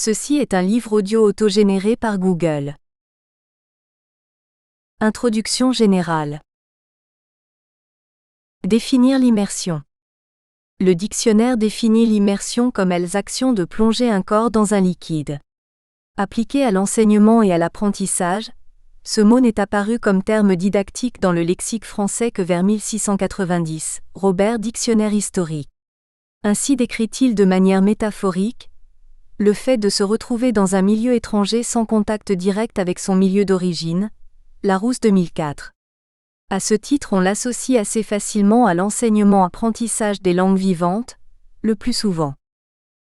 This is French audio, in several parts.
Ceci est un livre audio autogénéré par Google. Introduction générale. Définir l'immersion. Le dictionnaire définit l'immersion comme les actions de plonger un corps dans un liquide. Appliqué à l'enseignement et à l'apprentissage, ce mot n'est apparu comme terme didactique dans le lexique français que vers 1690, Robert Dictionnaire historique. Ainsi décrit-il de manière métaphorique le fait de se retrouver dans un milieu étranger sans contact direct avec son milieu d'origine, Larousse 2004. À ce titre, on l'associe assez facilement à l'enseignement-apprentissage des langues vivantes, le plus souvent.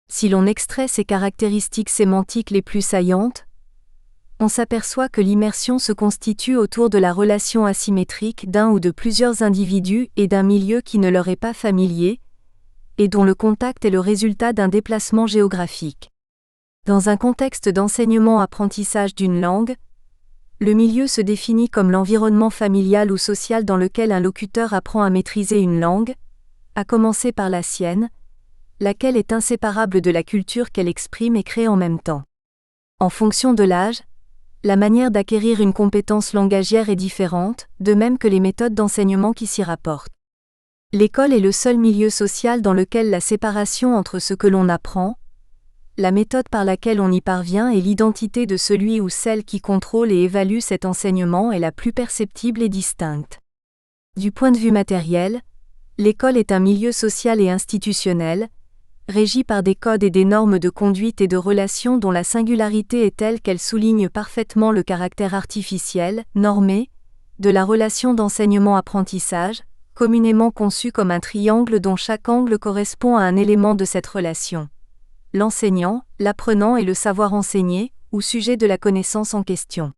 Si l'on extrait ses caractéristiques sémantiques les plus saillantes, on s'aperçoit que l'immersion se constitue autour de la relation asymétrique d'un ou de plusieurs individus et d'un milieu qui ne leur est pas familier, et dont le contact est le résultat d'un déplacement géographique. Dans un contexte d'enseignement-apprentissage d'une langue, le milieu se définit comme l'environnement familial ou social dans lequel un locuteur apprend à maîtriser une langue, à commencer par la sienne, laquelle est inséparable de la culture qu'elle exprime et crée en même temps. En fonction de l'âge, la manière d'acquérir une compétence langagière est différente, de même que les méthodes d'enseignement qui s'y rapportent. L'école est le seul milieu social dans lequel la séparation entre ce que l'on apprend, la méthode par laquelle on y parvient et l'identité de celui ou celle qui contrôle et évalue cet enseignement est la plus perceptible et distincte. Du point de vue matériel, l'école est un milieu social et institutionnel, régi par des codes et des normes de conduite et de relations dont la singularité est telle qu'elle souligne parfaitement le caractère artificiel, normé, de la relation d'enseignement-apprentissage, communément conçue comme un triangle dont chaque angle correspond à un élément de cette relation. L'enseignant, l'apprenant et le savoir enseigné, ou sujet de la connaissance en question.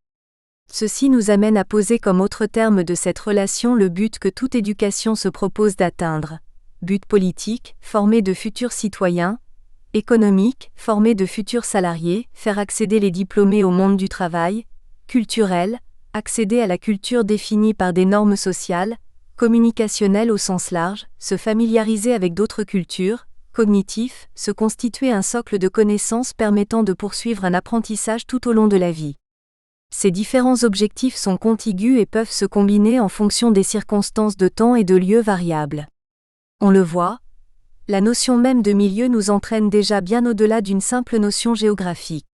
Ceci nous amène à poser comme autre terme de cette relation le but que toute éducation se propose d'atteindre. But politique, former de futurs citoyens, économique, former de futurs salariés, faire accéder les diplômés au monde du travail, culturel, accéder à la culture définie par des normes sociales, communicationnelles au sens large, se familiariser avec d'autres cultures, cognitif, se constituer un socle de connaissances permettant de poursuivre un apprentissage tout au long de la vie. Ces différents objectifs sont contigus et peuvent se combiner en fonction des circonstances de temps et de lieux variables. On le voit, la notion même de milieu nous entraîne déjà bien au-delà d'une simple notion géographique.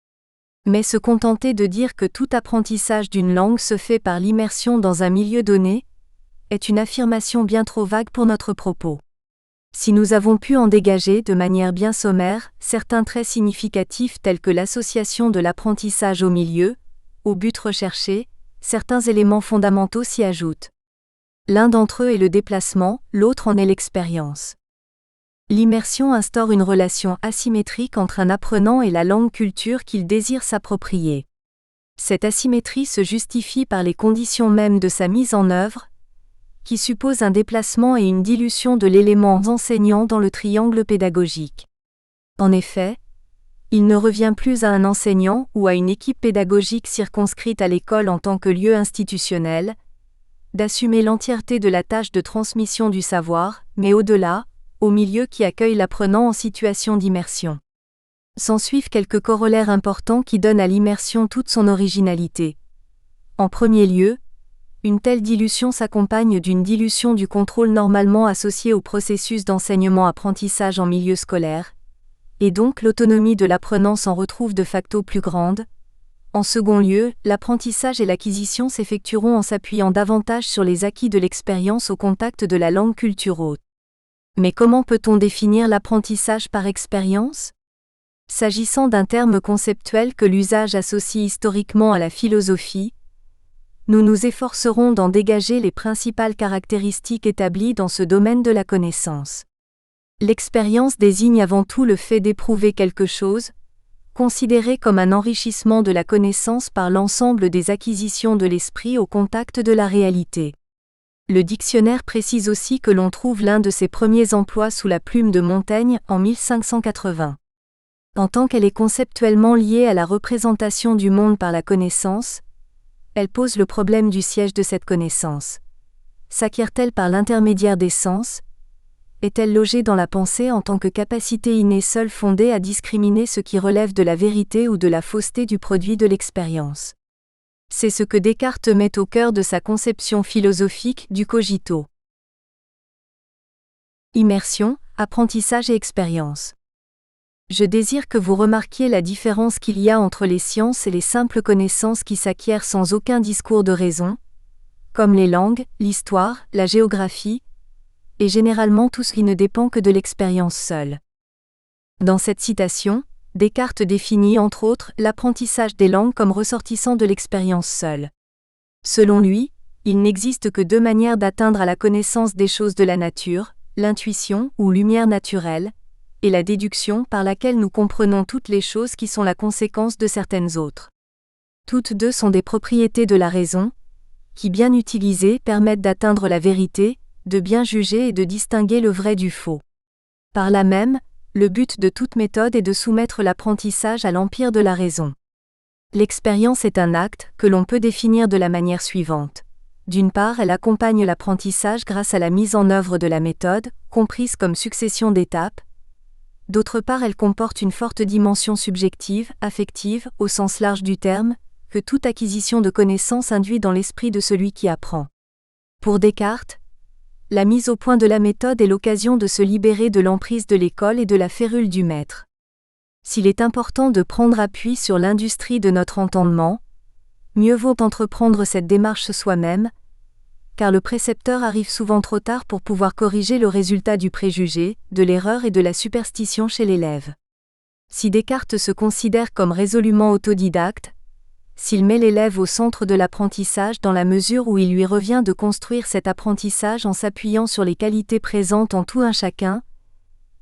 Mais se contenter de dire que tout apprentissage d'une langue se fait par l'immersion dans un milieu donné, est une affirmation bien trop vague pour notre propos. Si nous avons pu en dégager de manière bien sommaire certains traits significatifs tels que l'association de l'apprentissage au milieu, au but recherché, certains éléments fondamentaux s'y ajoutent. L'un d'entre eux est le déplacement, l'autre en est l'expérience. L'immersion instaure une relation asymétrique entre un apprenant et la langue-culture qu'il désire s'approprier. Cette asymétrie se justifie par les conditions mêmes de sa mise en œuvre, qui suppose un déplacement et une dilution de l'élément enseignant dans le triangle pédagogique. En effet, il ne revient plus à un enseignant ou à une équipe pédagogique circonscrite à l'école en tant que lieu institutionnel, d'assumer l'entièreté de la tâche de transmission du savoir, mais au-delà, au milieu qui accueille l'apprenant en situation d'immersion. S'ensuivent quelques corollaires importants qui donnent à l'immersion toute son originalité. En premier lieu, une telle dilution s'accompagne d'une dilution du contrôle normalement associé au processus d'enseignement-apprentissage en milieu scolaire, et donc l'autonomie de l'apprenant s'en retrouve de facto plus grande. En second lieu, l'apprentissage et l'acquisition s'effectueront en s'appuyant davantage sur les acquis de l'expérience au contact de la langue culture hôte. Mais comment peut-on définir l'apprentissage par expérience ? S'agissant d'un terme conceptuel que l'usage associe historiquement à la philosophie, nous nous efforcerons d'en dégager les principales caractéristiques établies dans ce domaine de la connaissance. L'expérience désigne avant tout le fait d'éprouver quelque chose, considéré comme un enrichissement de la connaissance par l'ensemble des acquisitions de l'esprit au contact de la réalité. Le dictionnaire précise aussi que l'on trouve l'un de ses premiers emplois sous la plume de Montaigne en 1580. En tant qu'elle est conceptuellement liée à la représentation du monde par la connaissance, elle pose le problème du siège de cette connaissance. S'acquiert-elle par l'intermédiaire des sens ? est-elle logée dans la pensée en tant que capacité innée seule fondée à discriminer ce qui relève de la vérité ou de la fausseté du produit de l'expérience. C'est ce que Descartes met au cœur de sa conception philosophique du cogito. Immersion, apprentissage et expérience. Je désire que vous remarquiez la différence qu'il y a entre les sciences et les simples connaissances qui s'acquièrent sans aucun discours de raison, comme les langues, l'histoire, la géographie, et généralement tout ce qui ne dépend que de l'expérience seule. Dans cette citation, Descartes définit entre autres l'apprentissage des langues comme ressortissant de l'expérience seule. Selon lui, il n'existe que deux manières d'atteindre à la connaissance des choses de la nature, l'intuition ou lumière naturelle, et la déduction par laquelle nous comprenons toutes les choses qui sont la conséquence de certaines autres. Toutes deux sont des propriétés de la raison, qui bien utilisées permettent d'atteindre la vérité, de bien juger et de distinguer le vrai du faux. Par là même, le but de toute méthode est de soumettre l'apprentissage à l'empire de la raison. L'expérience est un acte que l'on peut définir de la manière suivante. D'une part, elle accompagne l'apprentissage grâce à la mise en œuvre de la méthode, comprise comme succession d'étapes. D'autre part, elle comporte une forte dimension subjective, affective, au sens large du terme, que toute acquisition de connaissances induit dans l'esprit de celui qui apprend. Pour Descartes, la mise au point de la méthode est l'occasion de se libérer de l'emprise de l'école et de la férule du maître. S'il est important de prendre appui sur l'industrie de notre entendement, mieux vaut entreprendre cette démarche soi-même, car le précepteur arrive souvent trop tard pour pouvoir corriger le résultat du préjugé, de l'erreur et de la superstition chez l'élève. Si Descartes se considère comme résolument autodidacte, s'il met l'élève au centre de l'apprentissage dans la mesure où il lui revient de construire cet apprentissage en s'appuyant sur les qualités présentes en tout un chacun,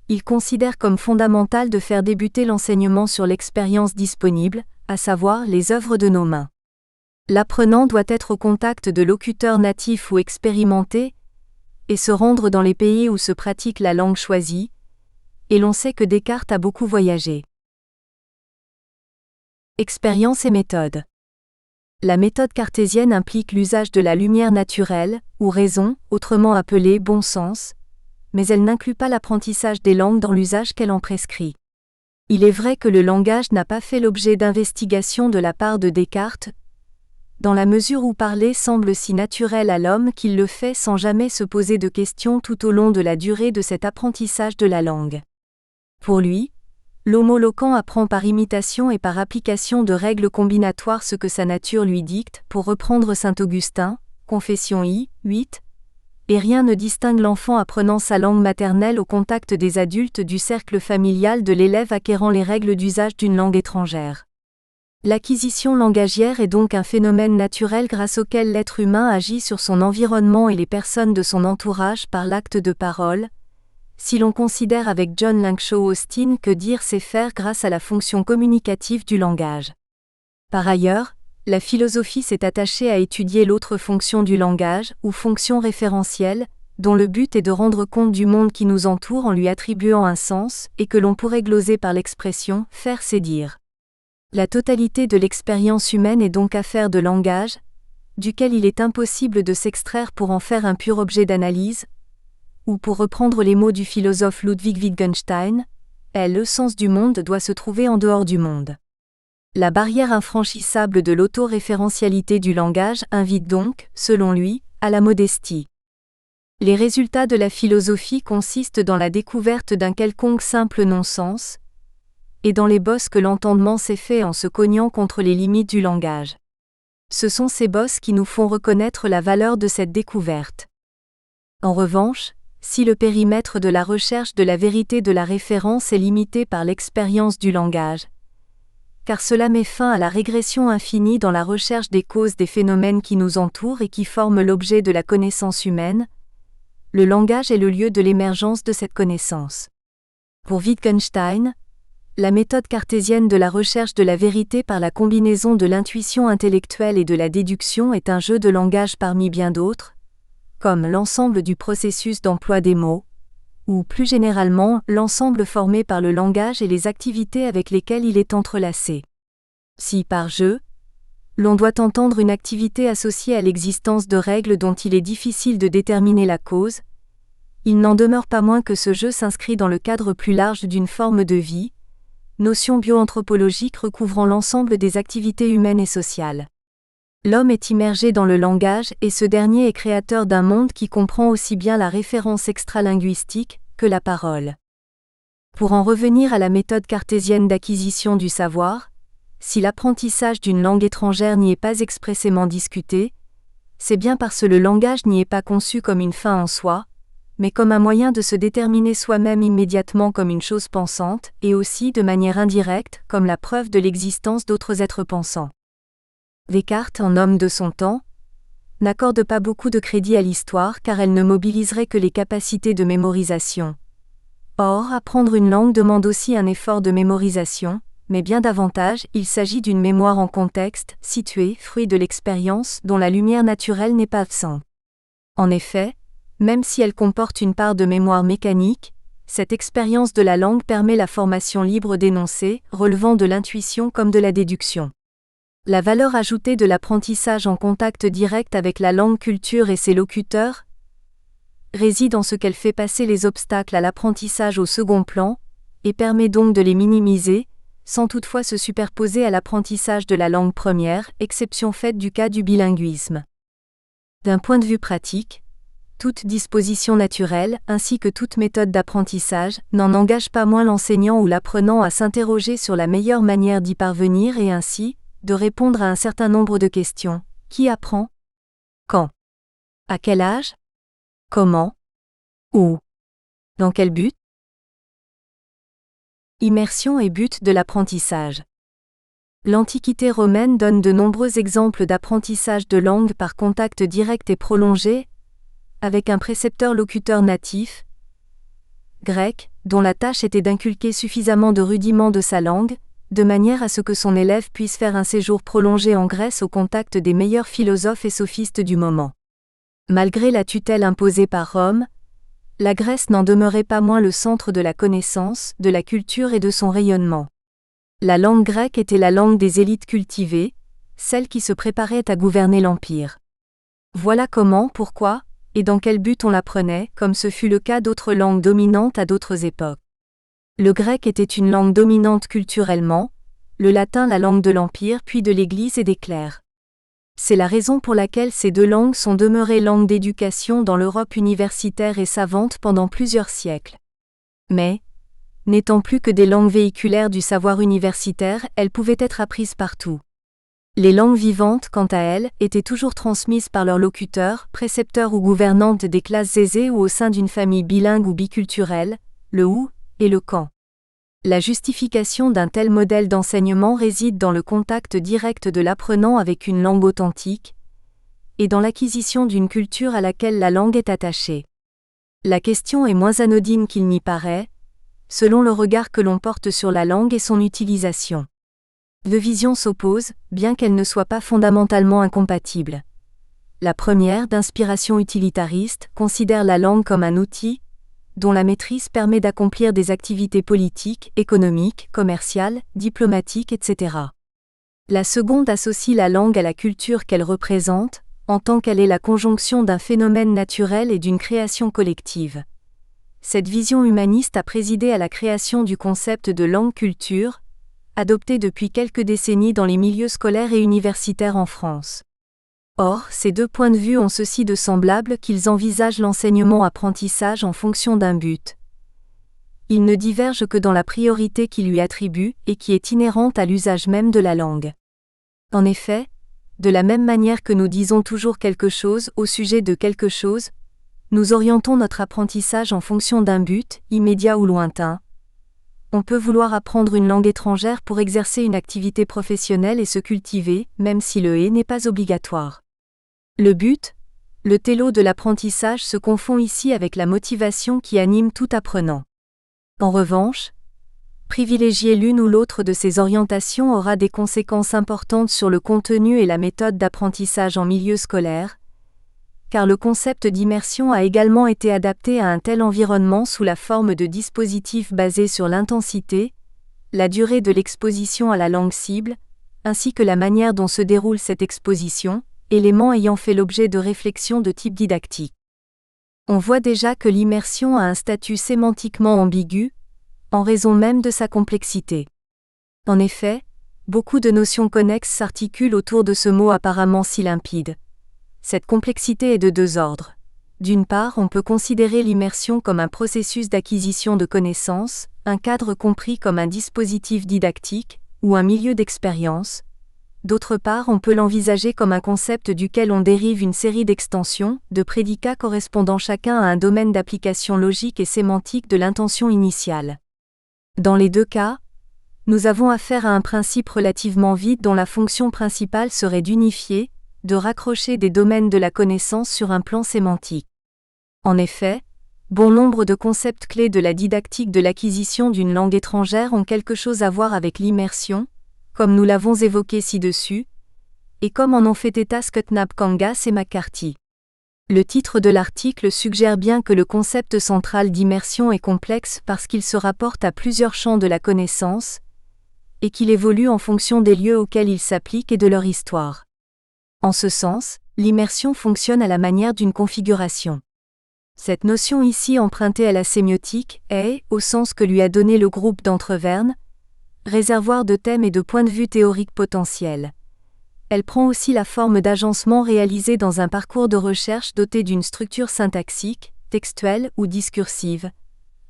il considère comme fondamental de faire débuter l'enseignement sur l'expérience disponible, à savoir les œuvres de nos mains. L'apprenant doit être au contact de locuteurs natifs ou expérimentés, et se rendre dans les pays où se pratique la langue choisie, et l'on sait que Descartes a beaucoup voyagé. Expérience et méthode. La méthode cartésienne implique l'usage de la lumière naturelle, ou raison, autrement appelée bon sens, mais elle n'inclut pas l'apprentissage des langues dans l'usage qu'elle en prescrit. Il est vrai que le langage n'a pas fait l'objet d'investigation de la part de Descartes, dans la mesure où parler semble si naturel à l'homme qu'il le fait sans jamais se poser de questions tout au long de la durée de cet apprentissage de la langue. Pour lui, l'homoloquent apprend par imitation et par application de règles combinatoires ce que sa nature lui dicte, pour reprendre saint Augustin, Confession I, 8, et rien ne distingue l'enfant apprenant sa langue maternelle au contact des adultes du cercle familial de l'élève acquérant les règles d'usage d'une langue étrangère. L'acquisition langagière est donc un phénomène naturel grâce auquel l'être humain agit sur son environnement et les personnes de son entourage par l'acte de parole, si l'on considère avec John Langshaw Austin que dire c'est faire grâce à la fonction communicative du langage. Par ailleurs, la philosophie s'est attachée à étudier l'autre fonction du langage, ou fonction référentielle, dont le but est de rendre compte du monde qui nous entoure en lui attribuant un sens, et que l'on pourrait gloser par l'expression « faire c'est dire ». La totalité de l'expérience humaine est donc affaire de langage, duquel il est impossible de s'extraire pour en faire un pur objet d'analyse, ou pour reprendre les mots du philosophe Ludwig Wittgenstein, le sens du monde doit se trouver en dehors du monde. La barrière infranchissable de l'autoréférentialité du langage invite donc, selon lui, à la modestie. Les résultats de la philosophie consistent dans la découverte d'un quelconque simple non-sens, et dans les bosses que l'entendement s'est fait en se cognant contre les limites du langage. Ce sont ces bosses qui nous font reconnaître la valeur de cette découverte. En revanche, si le périmètre de la recherche de la vérité de la référence est limité par l'expérience du langage, car cela met fin à la régression infinie dans la recherche des causes des phénomènes qui nous entourent et qui forment l'objet de la connaissance humaine, le langage est le lieu de l'émergence de cette connaissance. Pour Wittgenstein, la méthode cartésienne de la recherche de la vérité par la combinaison de l'intuition intellectuelle et de la déduction est un jeu de langage parmi bien d'autres, comme l'ensemble du processus d'emploi des mots, ou plus généralement l'ensemble formé par le langage et les activités avec lesquelles il est entrelacé. Si par jeu, l'on doit entendre une activité associée à l'existence de règles dont il est difficile de déterminer la cause, Il n'en demeure pas moins que ce jeu s'inscrit dans le cadre plus large d'une forme de vie, notion bioanthropologique recouvrant l'ensemble des activités humaines et sociales. L'homme est immergé dans le langage et ce dernier est créateur d'un monde qui comprend aussi bien la référence extralinguistique que la parole. Pour en revenir à la méthode cartésienne d'acquisition du savoir, si l'apprentissage d'une langue étrangère n'y est pas expressément discuté, c'est bien parce que le langage n'y est pas conçu comme une fin en soi, mais comme un moyen de se déterminer soi-même immédiatement comme une chose pensante, et aussi de manière indirecte comme la preuve de l'existence d'autres êtres pensants. Descartes, en homme de son temps, n'accorde pas beaucoup de crédit à l'histoire car elle ne mobiliserait que les capacités de mémorisation. Or, apprendre une langue demande aussi un effort de mémorisation, mais bien davantage, il s'agit d'une mémoire en contexte, située, fruit de l'expérience, dont la lumière naturelle n'est pas absente. En effet, même si elle comporte une part de mémoire mécanique, cette expérience de la langue permet la formation libre d'énoncés, relevant de l'intuition comme de la déduction. La valeur ajoutée de l'apprentissage en contact direct avec la langue culture et ses locuteurs réside en ce qu'elle fait passer les obstacles à l'apprentissage au second plan, et permet donc de les minimiser, sans toutefois se superposer à l'apprentissage de la langue première, exception faite du cas du bilinguisme. D'un point de vue pratique, toute disposition naturelle, ainsi que toute méthode d'apprentissage, n'en engage pas moins l'enseignant ou l'apprenant à s'interroger sur la meilleure manière d'y parvenir et ainsi, de répondre à un certain nombre de questions. Qui apprend? Quand? À quel âge? Comment? Où? Dans quel but? Immersion et but de l'apprentissage. L'Antiquité romaine donne de nombreux exemples d'apprentissage de langue par contact direct et prolongé, avec un précepteur-locuteur natif, grec, dont la tâche était d'inculquer suffisamment de rudiments de sa langue, de manière à ce que son élève puisse faire un séjour prolongé en Grèce au contact des meilleurs philosophes et sophistes du moment. Malgré la tutelle imposée par Rome, la Grèce n'en demeurait pas moins le centre de la connaissance, de la culture et de son rayonnement. La langue grecque était la langue des élites cultivées, celle qui se préparait à gouverner l'Empire. Voilà comment, pourquoi, et dans quel but on l'apprenait, comme ce fut le cas d'autres langues dominantes à d'autres époques. Le grec était une langue dominante culturellement, le latin la langue de l'Empire puis de l'Église et des clercs. C'est la raison pour laquelle ces deux langues sont demeurées langues d'éducation dans l'Europe universitaire et savante pendant plusieurs siècles. Mais, n'étant plus que des langues véhiculaires du savoir universitaire, elles pouvaient être apprises partout. Les langues vivantes, quant à elles, étaient toujours transmises par leurs locuteurs, précepteurs ou gouvernantes des classes aisées ou au sein d'une famille bilingue ou biculturelle, le où et le quand. La justification d'un tel modèle d'enseignement réside dans le contact direct de l'apprenant avec une langue authentique, et dans l'acquisition d'une culture à laquelle la langue est attachée. La question est moins anodine qu'il n'y paraît, selon le regard que l'on porte sur la langue et son utilisation. Deux visions s'opposent, bien qu'elles ne soient pas fondamentalement incompatibles. La première, d'inspiration utilitariste, considère la langue comme un outil, dont la maîtrise permet d'accomplir des activités politiques, économiques, commerciales, diplomatiques, etc. La seconde associe la langue à la culture qu'elle représente, en tant qu'elle est la conjonction d'un phénomène naturel et d'une création collective. Cette vision humaniste a présidé à la création du concept de langue-culture, adopté depuis quelques décennies dans les milieux scolaires et universitaires en France. Or, ces deux points de vue ont ceci de semblable qu'ils envisagent l'enseignement-apprentissage en fonction d'un but. Ils ne divergent que dans la priorité qu'ils lui attribuent et qui est inhérente à l'usage même de la langue. En effet, de la même manière que nous disons toujours quelque chose au sujet de quelque chose, nous orientons notre apprentissage en fonction d'un but, immédiat ou lointain. On peut vouloir apprendre une langue étrangère pour exercer une activité professionnelle et se cultiver, même si le « et » n'est pas obligatoire. Le but, le télo de l'apprentissage se confond ici avec la motivation qui anime tout apprenant. En revanche, privilégier l'une ou l'autre de ces orientations aura des conséquences importantes sur le contenu et la méthode d'apprentissage en milieu scolaire, car le concept d'immersion a également été adapté à un tel environnement sous la forme de dispositifs basés sur l'intensité, la durée de l'exposition à la langue cible, ainsi que la manière dont se déroule cette exposition, éléments ayant fait l'objet de réflexions de type didactique. On voit déjà que l'immersion a un statut sémantiquement ambigu, en raison même de sa complexité. En effet, beaucoup de notions connexes s'articulent autour de ce mot apparemment si limpide. Cette complexité est de deux ordres. D'une part, on peut considérer l'immersion comme un processus d'acquisition de connaissances, un cadre compris comme un dispositif didactique, ou un milieu d'expérience. D'autre part, on peut l'envisager comme un concept duquel on dérive une série d'extensions, de prédicats correspondant chacun à un domaine d'application logique et sémantique de l'intention initiale. Dans les deux cas, nous avons affaire à un principe relativement vide dont la fonction principale serait d'unifier, de raccrocher des domaines de la connaissance sur un plan sémantique. En effet, bon nombre de concepts clés de la didactique de l'acquisition d'une langue étrangère ont quelque chose à voir avec l'immersion, comme nous l'avons évoqué ci-dessus, et comme en ont fait état Skutnab Kangas et McCarthy. Le titre de l'article suggère bien que le concept central d'immersion est complexe parce qu'il se rapporte à plusieurs champs de la connaissance, et qu'il évolue en fonction des lieux auxquels il s'applique et de leur histoire. En ce sens, l'immersion fonctionne à la manière d'une configuration. Cette notion ici empruntée à la sémiotique est, au sens que lui a donné le groupe d'Entreverne, réservoir de thèmes et de points de vue théoriques potentiels. Elle prend aussi la forme d'agencement réalisé dans un parcours de recherche doté d'une structure syntaxique, textuelle ou discursive.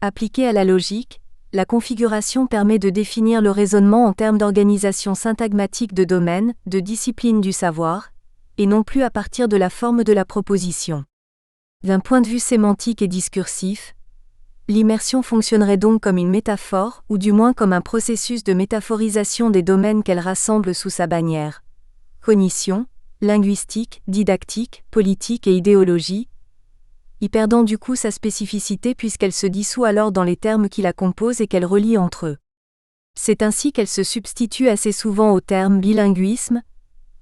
Appliquée à la logique, la configuration permet de définir le raisonnement en termes d'organisation syntagmatique de domaines, de discipline du savoir, et non plus à partir de la forme de la proposition. D'un point de vue sémantique et discursif, l'immersion fonctionnerait donc comme une métaphore, ou du moins comme un processus de métaphorisation des domaines qu'elle rassemble sous sa bannière. Cognition, linguistique, didactique, politique et idéologie, y perdant du coup sa spécificité puisqu'elle se dissout alors dans les termes qui la composent et qu'elle relie entre eux. C'est ainsi qu'elle se substitue assez souvent au terme bilinguisme,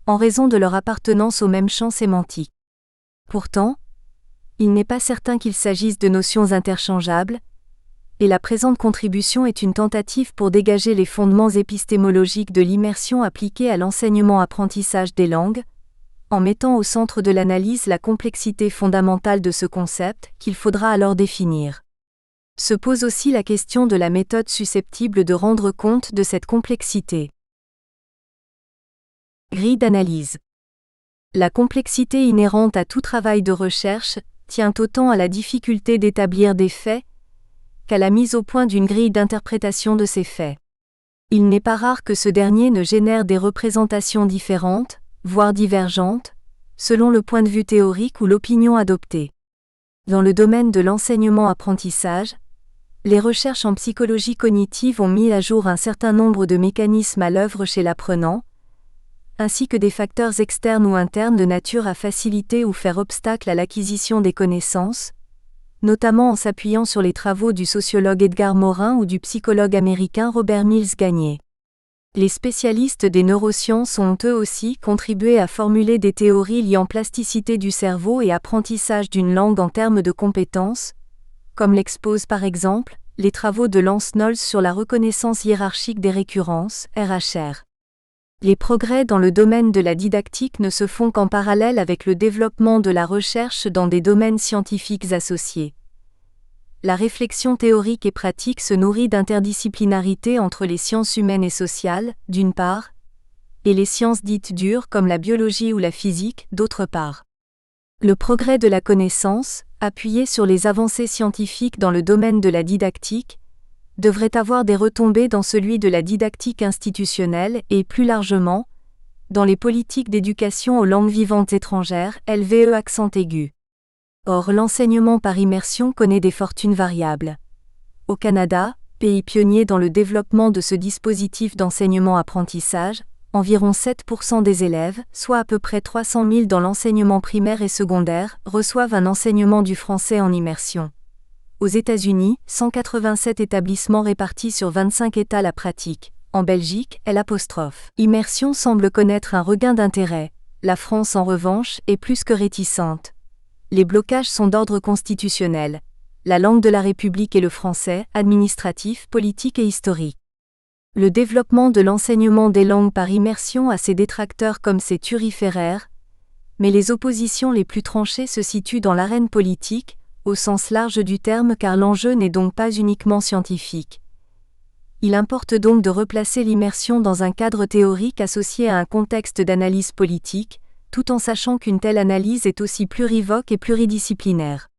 en raison de leur appartenance au même champ sémantique. Pourtant, il n'est pas certain qu'il s'agisse de notions interchangeables, et la présente contribution est une tentative pour dégager les fondements épistémologiques de l'immersion appliquée à l'enseignement-apprentissage des langues, en mettant au centre de l'analyse la complexité fondamentale de ce concept, qu'il faudra alors définir. Se pose aussi la question de la méthode susceptible de rendre compte de cette complexité. Grille d'analyse. La complexité inhérente à tout travail de recherche tient autant à la difficulté d'établir des faits qu'à la mise au point d'une grille d'interprétation de ces faits. Il n'est pas rare que ce dernier ne génère des représentations différentes, voire divergentes, selon le point de vue théorique ou l'opinion adoptée. Dans le domaine de l'enseignement-apprentissage, les recherches en psychologie cognitive ont mis à jour un certain nombre de mécanismes à l'œuvre chez l'apprenant, ainsi que des facteurs externes ou internes de nature à faciliter ou faire obstacle à l'acquisition des connaissances, notamment en s'appuyant sur les travaux du sociologue Edgar Morin ou du psychologue américain Robert Mills Gagné. Les spécialistes des neurosciences ont eux aussi contribué à formuler des théories liant plasticité du cerveau et apprentissage d'une langue en termes de compétences, comme l'exposent par exemple les travaux de Lance Knowles sur la reconnaissance hiérarchique des récurrences, RHR. Les progrès dans le domaine de la didactique ne se font qu'en parallèle avec le développement de la recherche dans des domaines scientifiques associés. La réflexion théorique et pratique se nourrit d'interdisciplinarité entre les sciences humaines et sociales, d'une part, et les sciences dites dures comme la biologie ou la physique, d'autre part. Le progrès de la connaissance, appuyé sur les avancées scientifiques dans le domaine de la didactique, devrait avoir des retombées dans celui de la didactique institutionnelle et, plus largement, dans les politiques d'éducation aux langues vivantes étrangères, LVE accent aigu. Or l'enseignement par immersion connaît des fortunes variables. Au Canada, pays pionnier dans le développement de ce dispositif d'enseignement-apprentissage, environ 7% des élèves, soit à peu près 300 000 dans l'enseignement primaire et secondaire, reçoivent un enseignement du français en immersion. Aux États-Unis, 187 établissements répartis sur 25 États la pratiquent. En Belgique, Immersion semble connaître un regain d'intérêt. La France, en revanche, est plus que réticente. Les blocages sont d'ordre constitutionnel. La langue de la République est le français, administratif, politique et historique. Le développement de l'enseignement des langues par immersion a ses détracteurs comme ses turiféraires, mais les oppositions les plus tranchées se situent dans l'arène politique, au sens large du terme, car l'enjeu n'est donc pas uniquement scientifique. Il importe donc de replacer l'immersion dans un cadre théorique associé à un contexte d'analyse politique, tout en sachant qu'une telle analyse est aussi plurivoque et pluridisciplinaire.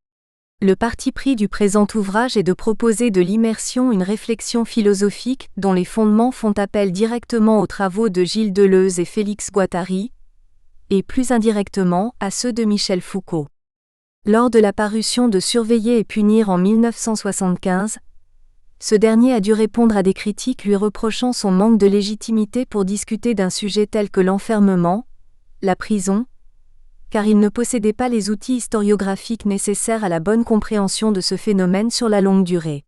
Le parti pris du présent ouvrage est de proposer de l'immersion une réflexion philosophique dont les fondements font appel directement aux travaux de Gilles Deleuze et Félix Guattari, et plus indirectement à ceux de Michel Foucault. Lors de la parution de Surveiller et punir en 1975, ce dernier a dû répondre à des critiques lui reprochant son manque de légitimité pour discuter d'un sujet tel que l'enfermement, la prison, car il ne possédait pas les outils historiographiques nécessaires à la bonne compréhension de ce phénomène sur la longue durée.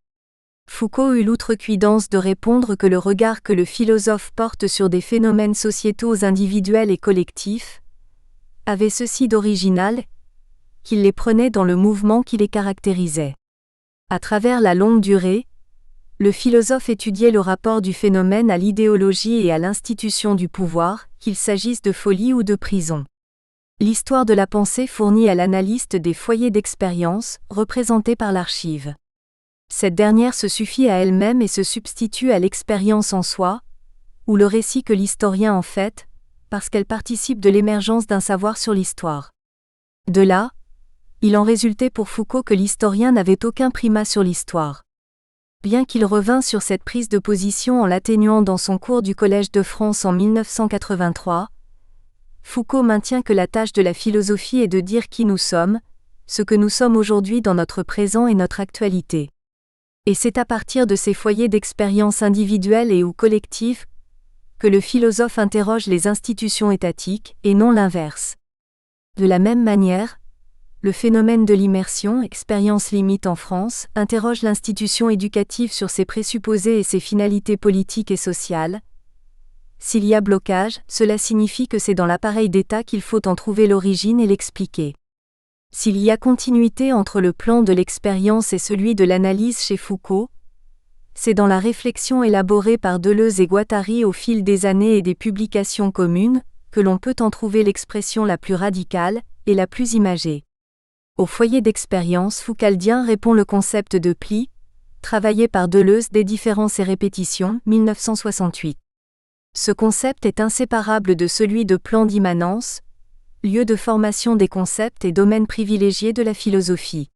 Foucault eut l'outrecuidance de répondre que le regard que le philosophe porte sur des phénomènes sociétaux individuels et collectifs avait ceci d'original, qu'il les prenait dans le mouvement qui les caractérisait. À travers la longue durée, le philosophe étudiait le rapport du phénomène à l'idéologie et à l'institution du pouvoir, qu'il s'agisse de folie ou de prison. L'histoire de la pensée fournit à l'analyste des foyers d'expérience, représentés par l'archive. Cette dernière se suffit à elle-même et se substitue à l'expérience en soi, ou le récit que l'historien en fait, parce qu'elle participe de l'émergence d'un savoir sur l'histoire. De là, il en résultait pour Foucault que l'historien n'avait aucun primat sur l'histoire. Bien qu'il revint sur cette prise de position en l'atténuant dans son cours du Collège de France en 1983, Foucault maintient que la tâche de la philosophie est de dire qui nous sommes, ce que nous sommes aujourd'hui dans notre présent et notre actualité. Et c'est à partir de ces foyers d'expérience individuelle et ou collective que le philosophe interroge les institutions étatiques, et non l'inverse. De la même manière, le phénomène de l'immersion, expérience limite en France, interroge l'institution éducative sur ses présupposés et ses finalités politiques et sociales. S'il y a blocage, cela signifie que c'est dans l'appareil d'État qu'il faut en trouver l'origine et l'expliquer. S'il y a continuité entre le plan de l'expérience et celui de l'analyse chez Foucault, c'est dans la réflexion élaborée par Deleuze et Guattari au fil des années et des publications communes, que l'on peut en trouver l'expression la plus radicale et la plus imagée. Au foyer d'expérience foucaldien répond le concept de pli, travaillé par Deleuze des différences et répétitions, 1968. Ce concept est inséparable de celui de plan d'immanence, lieu de formation des concepts et domaine privilégié de la philosophie.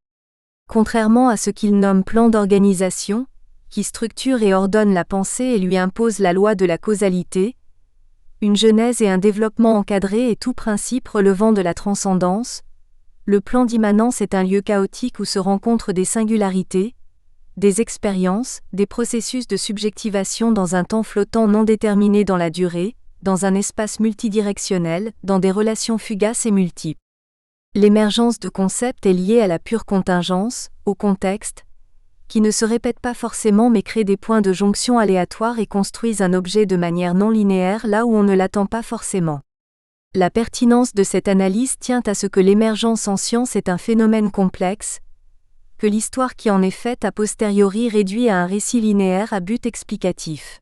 Contrairement à ce qu'il nomme plan d'organisation, qui structure et ordonne la pensée et lui impose la loi de la causalité, une genèse et un développement encadré et tout principe relevant de la transcendance, le plan d'immanence est un lieu chaotique où se rencontrent des singularités, des expériences, des processus de subjectivation dans un temps flottant non déterminé dans la durée, dans un espace multidirectionnel, dans des relations fugaces et multiples. L'émergence de concepts est liée à la pure contingence, au contexte, qui ne se répètent pas forcément mais créent des points de jonction aléatoires et construisent un objet de manière non linéaire là où on ne l'attend pas forcément. La pertinence de cette analyse tient à ce que l'émergence en science est un phénomène complexe, que l'histoire qui en est faite a posteriori réduit à un récit linéaire à but explicatif.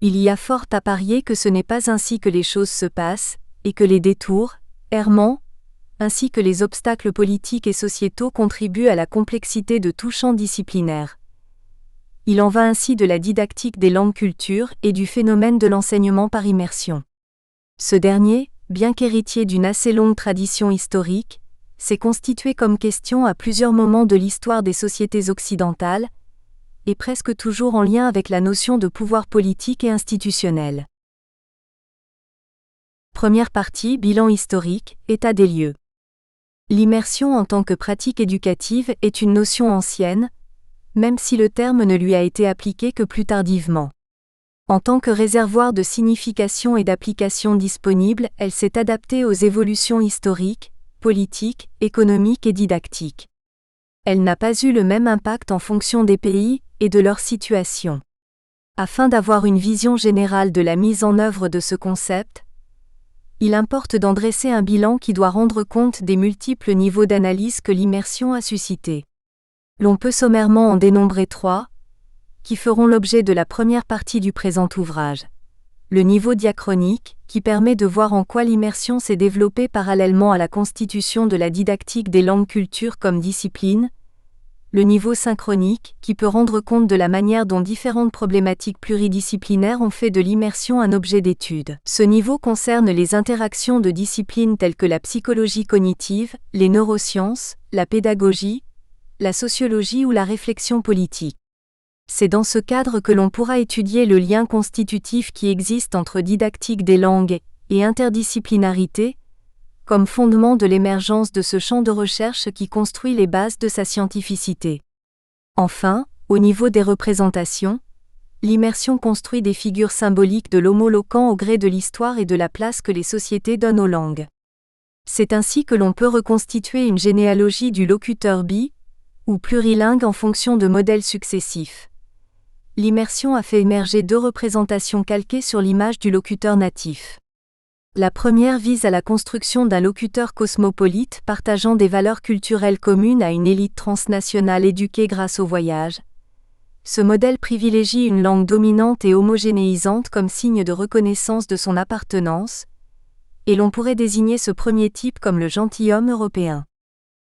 Il y a fort à parier que ce n'est pas ainsi que les choses se passent, et que les détours, errements, ainsi que les obstacles politiques et sociétaux contribuent à la complexité de tout champ disciplinaire. Il en va ainsi de la didactique des langues cultures et du phénomène de l'enseignement par immersion. Ce dernier, bien qu'héritier d'une assez longue tradition historique, s'est constitué comme question à plusieurs moments de l'histoire des sociétés occidentales, et presque toujours en lien avec la notion de pouvoir politique et institutionnel. Première partie, bilan historique, état des lieux. L'immersion en tant que pratique éducative est une notion ancienne, même si le terme ne lui a été appliqué que plus tardivement. En tant que réservoir de signification et d'application disponible, elle s'est adaptée aux évolutions historiques, politiques, économiques et didactiques. Elle n'a pas eu le même impact en fonction des pays et de leur situation. Afin d'avoir une vision générale de la mise en œuvre de ce concept, il importe d'en dresser un bilan qui doit rendre compte des multiples niveaux d'analyse que l'immersion a suscités. L'on peut sommairement en dénombrer 3, qui feront l'objet de la première partie du présent ouvrage. Le niveau diachronique, qui permet de voir en quoi l'immersion s'est développée parallèlement à la constitution de la didactique des langues cultures comme discipline, le niveau synchronique, qui peut rendre compte de la manière dont différentes problématiques pluridisciplinaires ont fait de l'immersion un objet d'étude. Ce niveau concerne les interactions de disciplines telles que la psychologie cognitive, les neurosciences, la pédagogie, la sociologie ou la réflexion politique. C'est dans ce cadre que l'on pourra étudier le lien constitutif qui existe entre didactique des langues et interdisciplinarité, comme fondement de l'émergence de ce champ de recherche qui construit les bases de sa scientificité. Enfin, au niveau des représentations, l'immersion construit des figures symboliques de l'homo loquens au gré de l'histoire et de la place que les sociétés donnent aux langues. C'est ainsi que l'on peut reconstituer une généalogie du locuteur bi, ou plurilingue en fonction de modèles successifs. L'immersion a fait émerger 2 représentations calquées sur l'image du locuteur natif. La première vise à la construction d'un locuteur cosmopolite partageant des valeurs culturelles communes à une élite transnationale éduquée grâce au voyage. Ce modèle privilégie une langue dominante et homogénéisante comme signe de reconnaissance de son appartenance, et l'on pourrait désigner ce premier type comme le gentilhomme européen.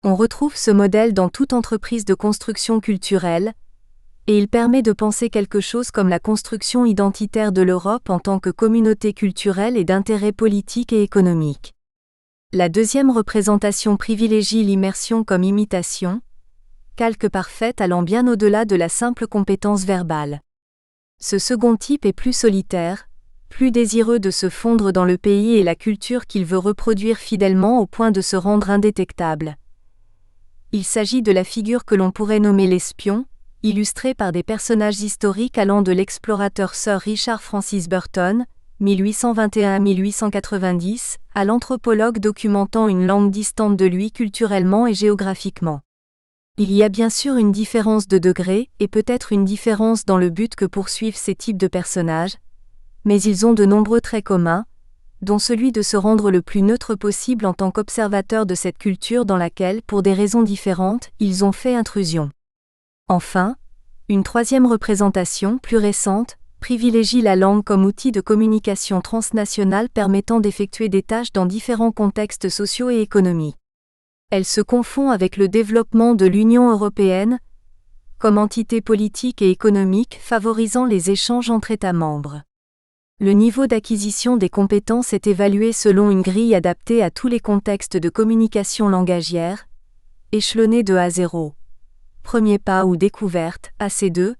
On retrouve ce modèle dans toute entreprise de construction culturelle, et il permet de penser quelque chose comme la construction identitaire de l'Europe en tant que communauté culturelle et d'intérêt politique et économique. La deuxième représentation privilégie l'immersion comme imitation, calque parfaite allant bien au-delà de la simple compétence verbale. Ce second type est plus solitaire, plus désireux de se fondre dans le pays et la culture qu'il veut reproduire fidèlement au point de se rendre indétectable. Il s'agit de la figure que l'on pourrait nommer l'espion, illustré par des personnages historiques allant de l'explorateur Sir Richard Francis Burton, 1821-1890, à l'anthropologue documentant une langue distante de lui culturellement et géographiquement. Il y a bien sûr une différence de degré, et peut-être une différence dans le but que poursuivent ces types de personnages, mais ils ont de nombreux traits communs, dont celui de se rendre le plus neutre possible en tant qu'observateur de cette culture dans laquelle, pour des raisons différentes, ils ont fait intrusion. Enfin, une troisième représentation, plus récente, privilégie la langue comme outil de communication transnationale permettant d'effectuer des tâches dans différents contextes sociaux et économiques. Elle se confond avec le développement de l'Union européenne, comme entité politique et économique favorisant les échanges entre États membres. Le niveau d'acquisition des compétences est évalué selon une grille adaptée à tous les contextes de communication langagière, échelonnée de A0. Premier pas ou découverte, AC2,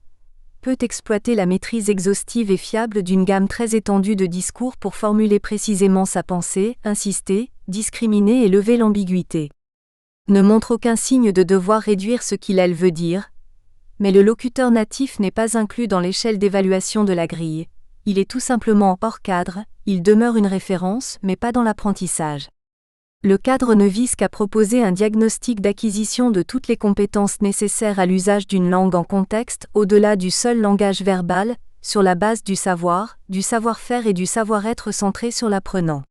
peut exploiter la maîtrise exhaustive et fiable d'une gamme très étendue de discours pour formuler précisément sa pensée, insister, discriminer et lever l'ambiguïté. Ne montre aucun signe de devoir réduire ce qu'il elle veut dire, mais le locuteur natif n'est pas inclus dans l'échelle d'évaluation de la grille. Il est tout simplement hors cadre, il demeure une référence, mais pas dans l'apprentissage. Le cadre ne vise qu'à proposer un diagnostic d'acquisition de toutes les compétences nécessaires à l'usage d'une langue en contexte, au-delà du seul langage verbal, sur la base du savoir, du savoir-faire et du savoir-être centré sur l'apprenant.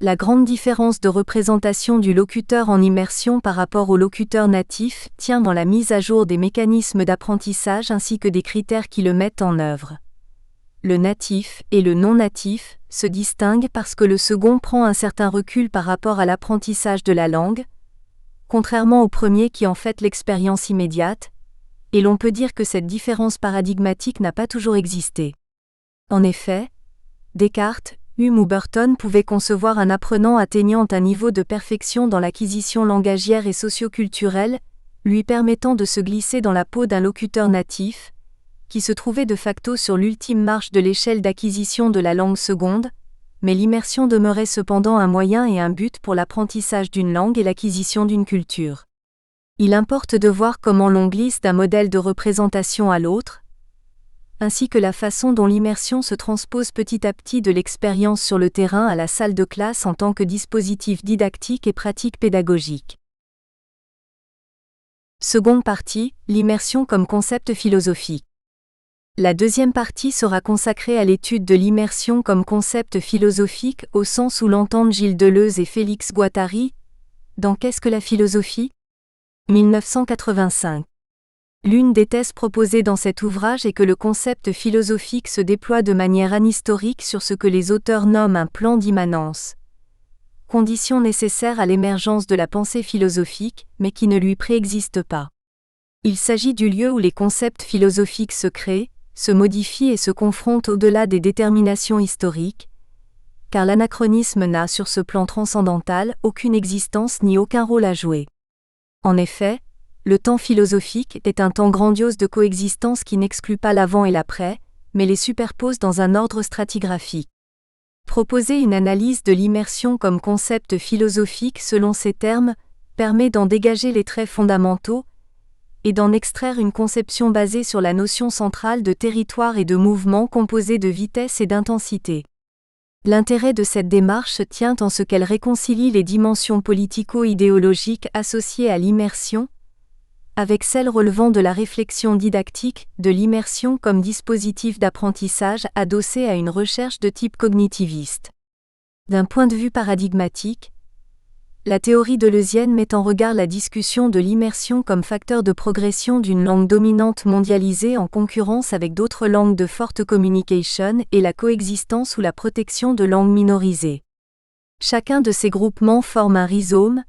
La grande différence de représentation du locuteur en immersion par rapport au locuteur natif tient dans la mise à jour des mécanismes d'apprentissage ainsi que des critères qui le mettent en œuvre. Le natif et le non-natif se distinguent parce que le second prend un certain recul par rapport à l'apprentissage de la langue, contrairement au premier qui en fait l'expérience immédiate, et l'on peut dire que cette différence paradigmatique n'a pas toujours existé. En effet, Descartes, Hume ou Burton pouvaient concevoir un apprenant atteignant un niveau de perfection dans l'acquisition langagière et socio-culturelle, lui permettant de se glisser dans la peau d'un locuteur natif, qui se trouvait de facto sur l'ultime marche de l'échelle d'acquisition de la langue seconde, mais l'immersion demeurait cependant un moyen et un but pour l'apprentissage d'une langue et l'acquisition d'une culture. Il importe de voir comment l'on glisse d'un modèle de représentation à l'autre, ainsi que la façon dont l'immersion se transpose petit à petit de l'expérience sur le terrain à la salle de classe en tant que dispositif didactique et pratique pédagogique. Seconde partie, l'immersion comme concept philosophique. La deuxième partie sera consacrée à l'étude de l'immersion comme concept philosophique au sens où l'entendent Gilles Deleuze et Félix Guattari, dans Qu'est-ce que la philosophie ? 1985. L'une des thèses proposées dans cet ouvrage est que le concept philosophique se déploie de manière anhistorique sur ce que les auteurs nomment un plan d'immanence, condition nécessaire à l'émergence de la pensée philosophique, mais qui ne lui préexiste pas. Il s'agit du lieu où les concepts philosophiques se créent, se modifient et se confrontent au-delà des déterminations historiques, car l'anachronisme n'a sur ce plan transcendantal aucune existence ni aucun rôle à jouer. En effet, le temps philosophique est un temps grandiose de coexistence qui n'exclut pas l'avant et l'après, mais les superpose dans un ordre stratigraphique. Proposer une analyse de l'immersion comme concept philosophique selon ces termes permet d'en dégager les traits fondamentaux et d'en extraire une conception basée sur la notion centrale de territoire et de mouvement composé de vitesse et d'intensité. L'intérêt de cette démarche tient en ce qu'elle réconcilie les dimensions politico-idéologiques associées à l'immersion avec celles relevant de la réflexion didactique, de l'immersion comme dispositif d'apprentissage adossé à une recherche de type cognitiviste. D'un point de vue paradigmatique, la théorie deleuzienne met en regard la discussion de l'immersion comme facteur de progression d'une langue dominante mondialisée en concurrence avec d'autres langues de forte communication et la coexistence ou la protection de langues minorisées. Chacun de ces groupements forme un rhizome,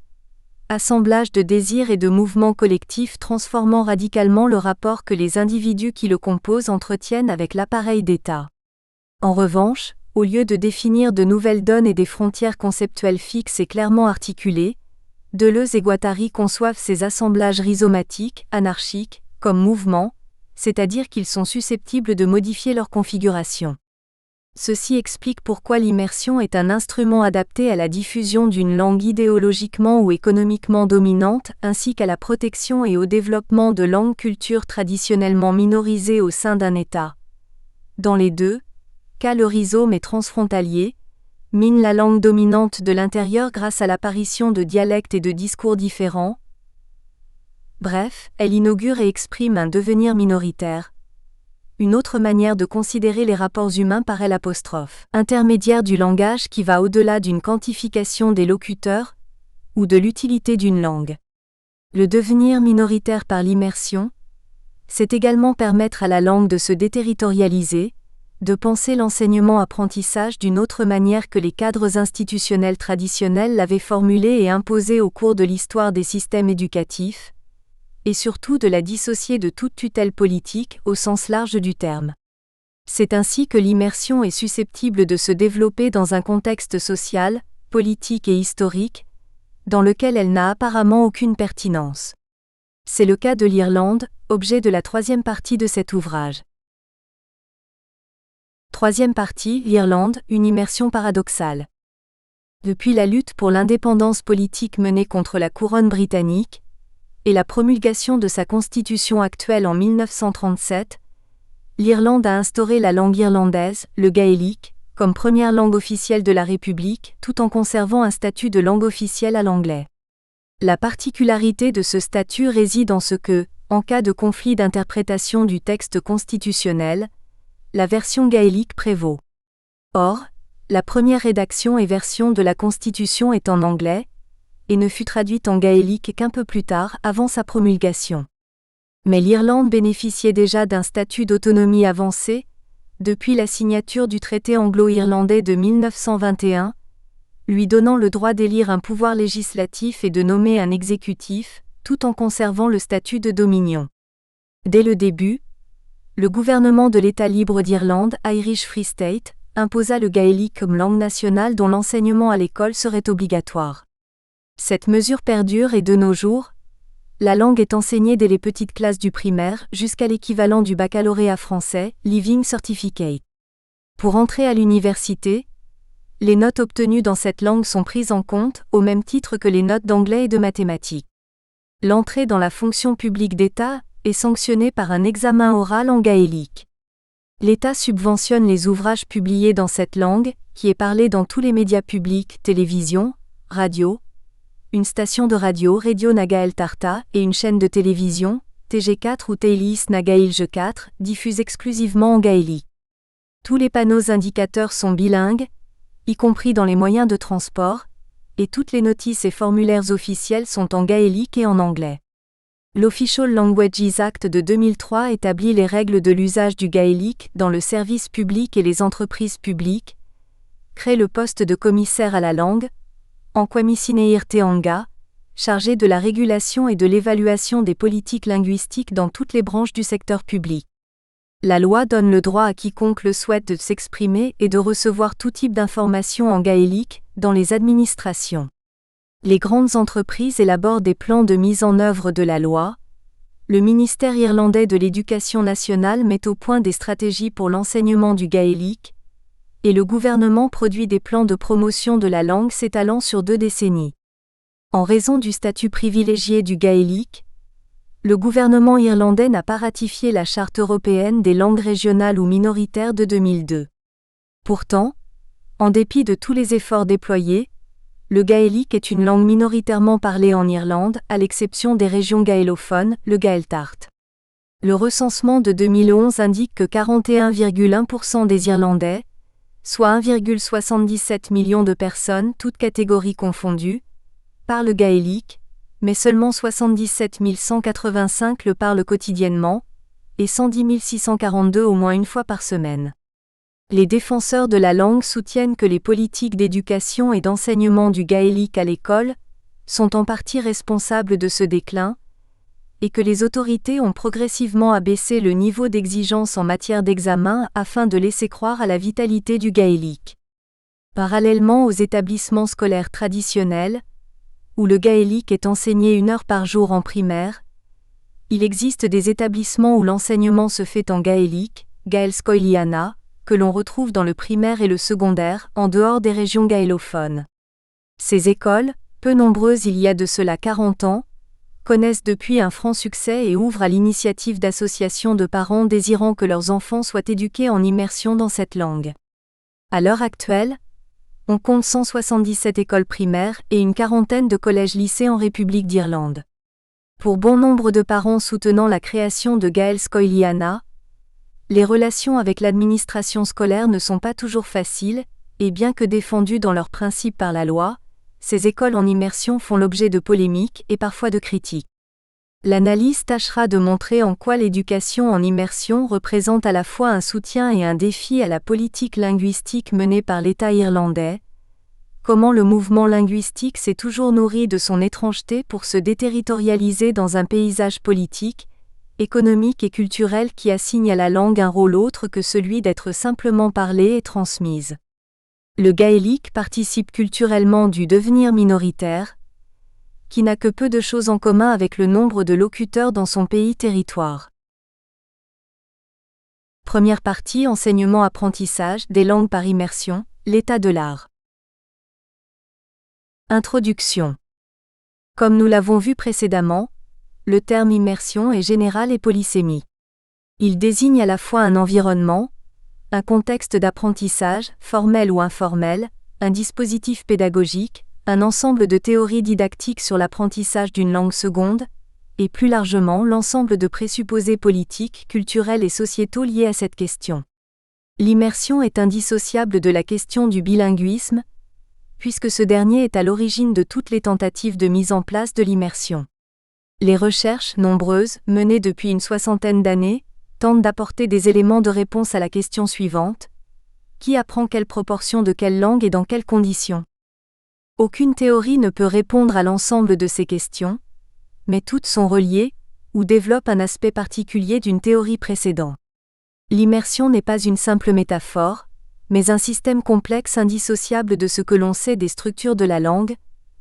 assemblage de désirs et de mouvements collectifs transformant radicalement le rapport que les individus qui le composent entretiennent avec l'appareil d'État. En revanche, au lieu de définir de nouvelles donnes et des frontières conceptuelles fixes et clairement articulées, Deleuze et Guattari conçoivent ces assemblages rhizomatiques, anarchiques, comme mouvements, c'est-à-dire qu'ils sont susceptibles de modifier leur configuration. Ceci explique pourquoi l'immersion est un instrument adapté à la diffusion d'une langue idéologiquement ou économiquement dominante, ainsi qu'à la protection et au développement de langues-cultures traditionnellement minorisées au sein d'un État. Dans les deux cas, le rhizome est transfrontalier, mine la langue dominante de l'intérieur grâce à l'apparition de dialectes et de discours différents. Bref, elle inaugure et exprime un devenir minoritaire. Une autre manière de considérer les rapports humains par l'apostrophe intermédiaire du langage qui va au-delà d'une quantification des locuteurs ou de l'utilité d'une langue. Le devenir minoritaire par l'immersion, c'est également permettre à la langue de se déterritorialiser, de penser l'enseignement-apprentissage d'une autre manière que les cadres institutionnels traditionnels l'avaient formulé et imposé au cours de l'histoire des systèmes éducatifs, et surtout de la dissocier de toute tutelle politique au sens large du terme. C'est ainsi que l'immersion est susceptible de se développer dans un contexte social, politique et historique, dans lequel elle n'a apparemment aucune pertinence. C'est le cas de l'Irlande, objet de la troisième partie de cet ouvrage. Troisième partie, l'Irlande, une immersion paradoxale. Depuis la lutte pour l'indépendance politique menée contre la couronne britannique, et la promulgation de sa constitution actuelle en 1937, l'Irlande a instauré la langue irlandaise, le gaélique, comme première langue officielle de la République, tout en conservant un statut de langue officielle à l'anglais. La particularité de ce statut réside en ce que, en cas de conflit d'interprétation du texte constitutionnel, la version gaélique prévaut. Or, la première rédaction et version de la Constitution est en anglais, et ne fut traduite en gaélique qu'un peu plus tard, avant sa promulgation. Mais l'Irlande bénéficiait déjà d'un statut d'autonomie avancé, depuis la signature du traité anglo-irlandais de 1921, lui donnant le droit d'élire un pouvoir législatif et de nommer un exécutif, tout en conservant le statut de dominion. Dès le début, le gouvernement de l'État libre d'Irlande, Irish Free State, imposa le gaélique comme langue nationale dont l'enseignement à l'école serait obligatoire. Cette mesure perdure et de nos jours, la langue est enseignée dès les petites classes du primaire jusqu'à l'équivalent du baccalauréat français, Living Certificate. Pour entrer à l'université, les notes obtenues dans cette langue sont prises en compte, au même titre que les notes d'anglais et de mathématiques. L'entrée dans la fonction publique d'État est sanctionnée par un examen oral en gaélique. L'État subventionne les ouvrages publiés dans cette langue, qui est parlée dans tous les médias publics, télévision, radio, une station de radio Radio Nagael Tarta et une chaîne de télévision, TG4 ou Tailis Nagailge 4, diffusent exclusivement en gaélique. Tous les panneaux indicateurs sont bilingues, y compris dans les moyens de transport, et toutes les notices et formulaires officiels sont en gaélique et en anglais. L'Official Languages Act de 2003 établit les règles de l'usage du gaélique dans le service public et les entreprises publiques, crée le poste de commissaire à la langue, en Kwamisineir Teanga, chargé de la régulation et de l'évaluation des politiques linguistiques dans toutes les branches du secteur public. La loi donne le droit à quiconque le souhaite de s'exprimer et de recevoir tout type d'informations en gaélique dans les administrations. Les grandes entreprises élaborent des plans de mise en œuvre de la loi. Le ministère irlandais de l'Éducation nationale met au point des stratégies pour l'enseignement du gaélique, et le gouvernement produit des plans de promotion de la langue s'étalant sur 2 décennies. En raison du statut privilégié du gaélique, le gouvernement irlandais n'a pas ratifié la Charte européenne des langues régionales ou minoritaires de 2002. Pourtant, en dépit de tous les efforts déployés, le gaélique est une langue minoritairement parlée en Irlande, à l'exception des régions gaélophones, le Gaeltacht. Le recensement de 2011 indique que 41,1% des Irlandais, soit 1,77 million de personnes, toutes catégories confondues, parlent gaélique, mais seulement 77 185 le parlent quotidiennement, et 110 642 au moins une fois par semaine. Les défenseurs de la langue soutiennent que les politiques d'éducation et d'enseignement du gaélique à l'école sont en partie responsables de ce déclin, et que les autorités ont progressivement abaissé le niveau d'exigence en matière d'examen afin de laisser croire à la vitalité du gaélique. Parallèlement aux établissements scolaires traditionnels, où le gaélique est enseigné 1 heure par jour en primaire, il existe des établissements où l'enseignement se fait en gaélique, Gaelscoileanna, que l'on retrouve dans le primaire et le secondaire, en dehors des régions gaélophones. Ces écoles, peu nombreuses il y a de cela 40 ans, connaissent depuis un franc succès et ouvrent à l'initiative d'associations de parents désirant que leurs enfants soient éduqués en immersion dans cette langue. À l'heure actuelle, on compte 177 écoles primaires et une quarantaine de collèges-lycées en République d'Irlande. Pour bon nombre de parents soutenant la création de Gaelscoileanna, les relations avec l'administration scolaire ne sont pas toujours faciles, et bien que défendues dans leurs principes par la loi, ces écoles en immersion font l'objet de polémiques et parfois de critiques. L'analyse tâchera de montrer en quoi l'éducation en immersion représente à la fois un soutien et un défi à la politique linguistique menée par l'État irlandais, comment le mouvement linguistique s'est toujours nourri de son étrangeté pour se déterritorialiser dans un paysage politique, économique et culturel qui assigne à la langue un rôle autre que celui d'être simplement parlée et transmise. Le gaélique participe culturellement du devenir minoritaire, qui n'a que peu de choses en commun avec le nombre de locuteurs dans son pays-territoire. Première partie: enseignement-apprentissage des langues par immersion, l'état de l'art. Introduction. Comme nous l'avons vu précédemment, le terme immersion est général et polysémique. Il désigne à la fois un environnement, un contexte d'apprentissage, formel ou informel, un dispositif pédagogique, un ensemble de théories didactiques sur l'apprentissage d'une langue seconde, et plus largement l'ensemble de présupposés politiques, culturels et sociétaux liés à cette question. L'immersion est indissociable de la question du bilinguisme, puisque ce dernier est à l'origine de toutes les tentatives de mise en place de l'immersion. Les recherches, nombreuses, menées depuis une 60aine d'années, tentent d'apporter des éléments de réponse à la question suivante: qui apprend quelle proportion de quelle langue et dans quelles conditions? Aucune théorie ne peut répondre à l'ensemble de ces questions, mais toutes sont reliées, ou développent un aspect particulier d'une théorie précédente. L'immersion n'est pas une simple métaphore, mais un système complexe indissociable de ce que l'on sait des structures de la langue,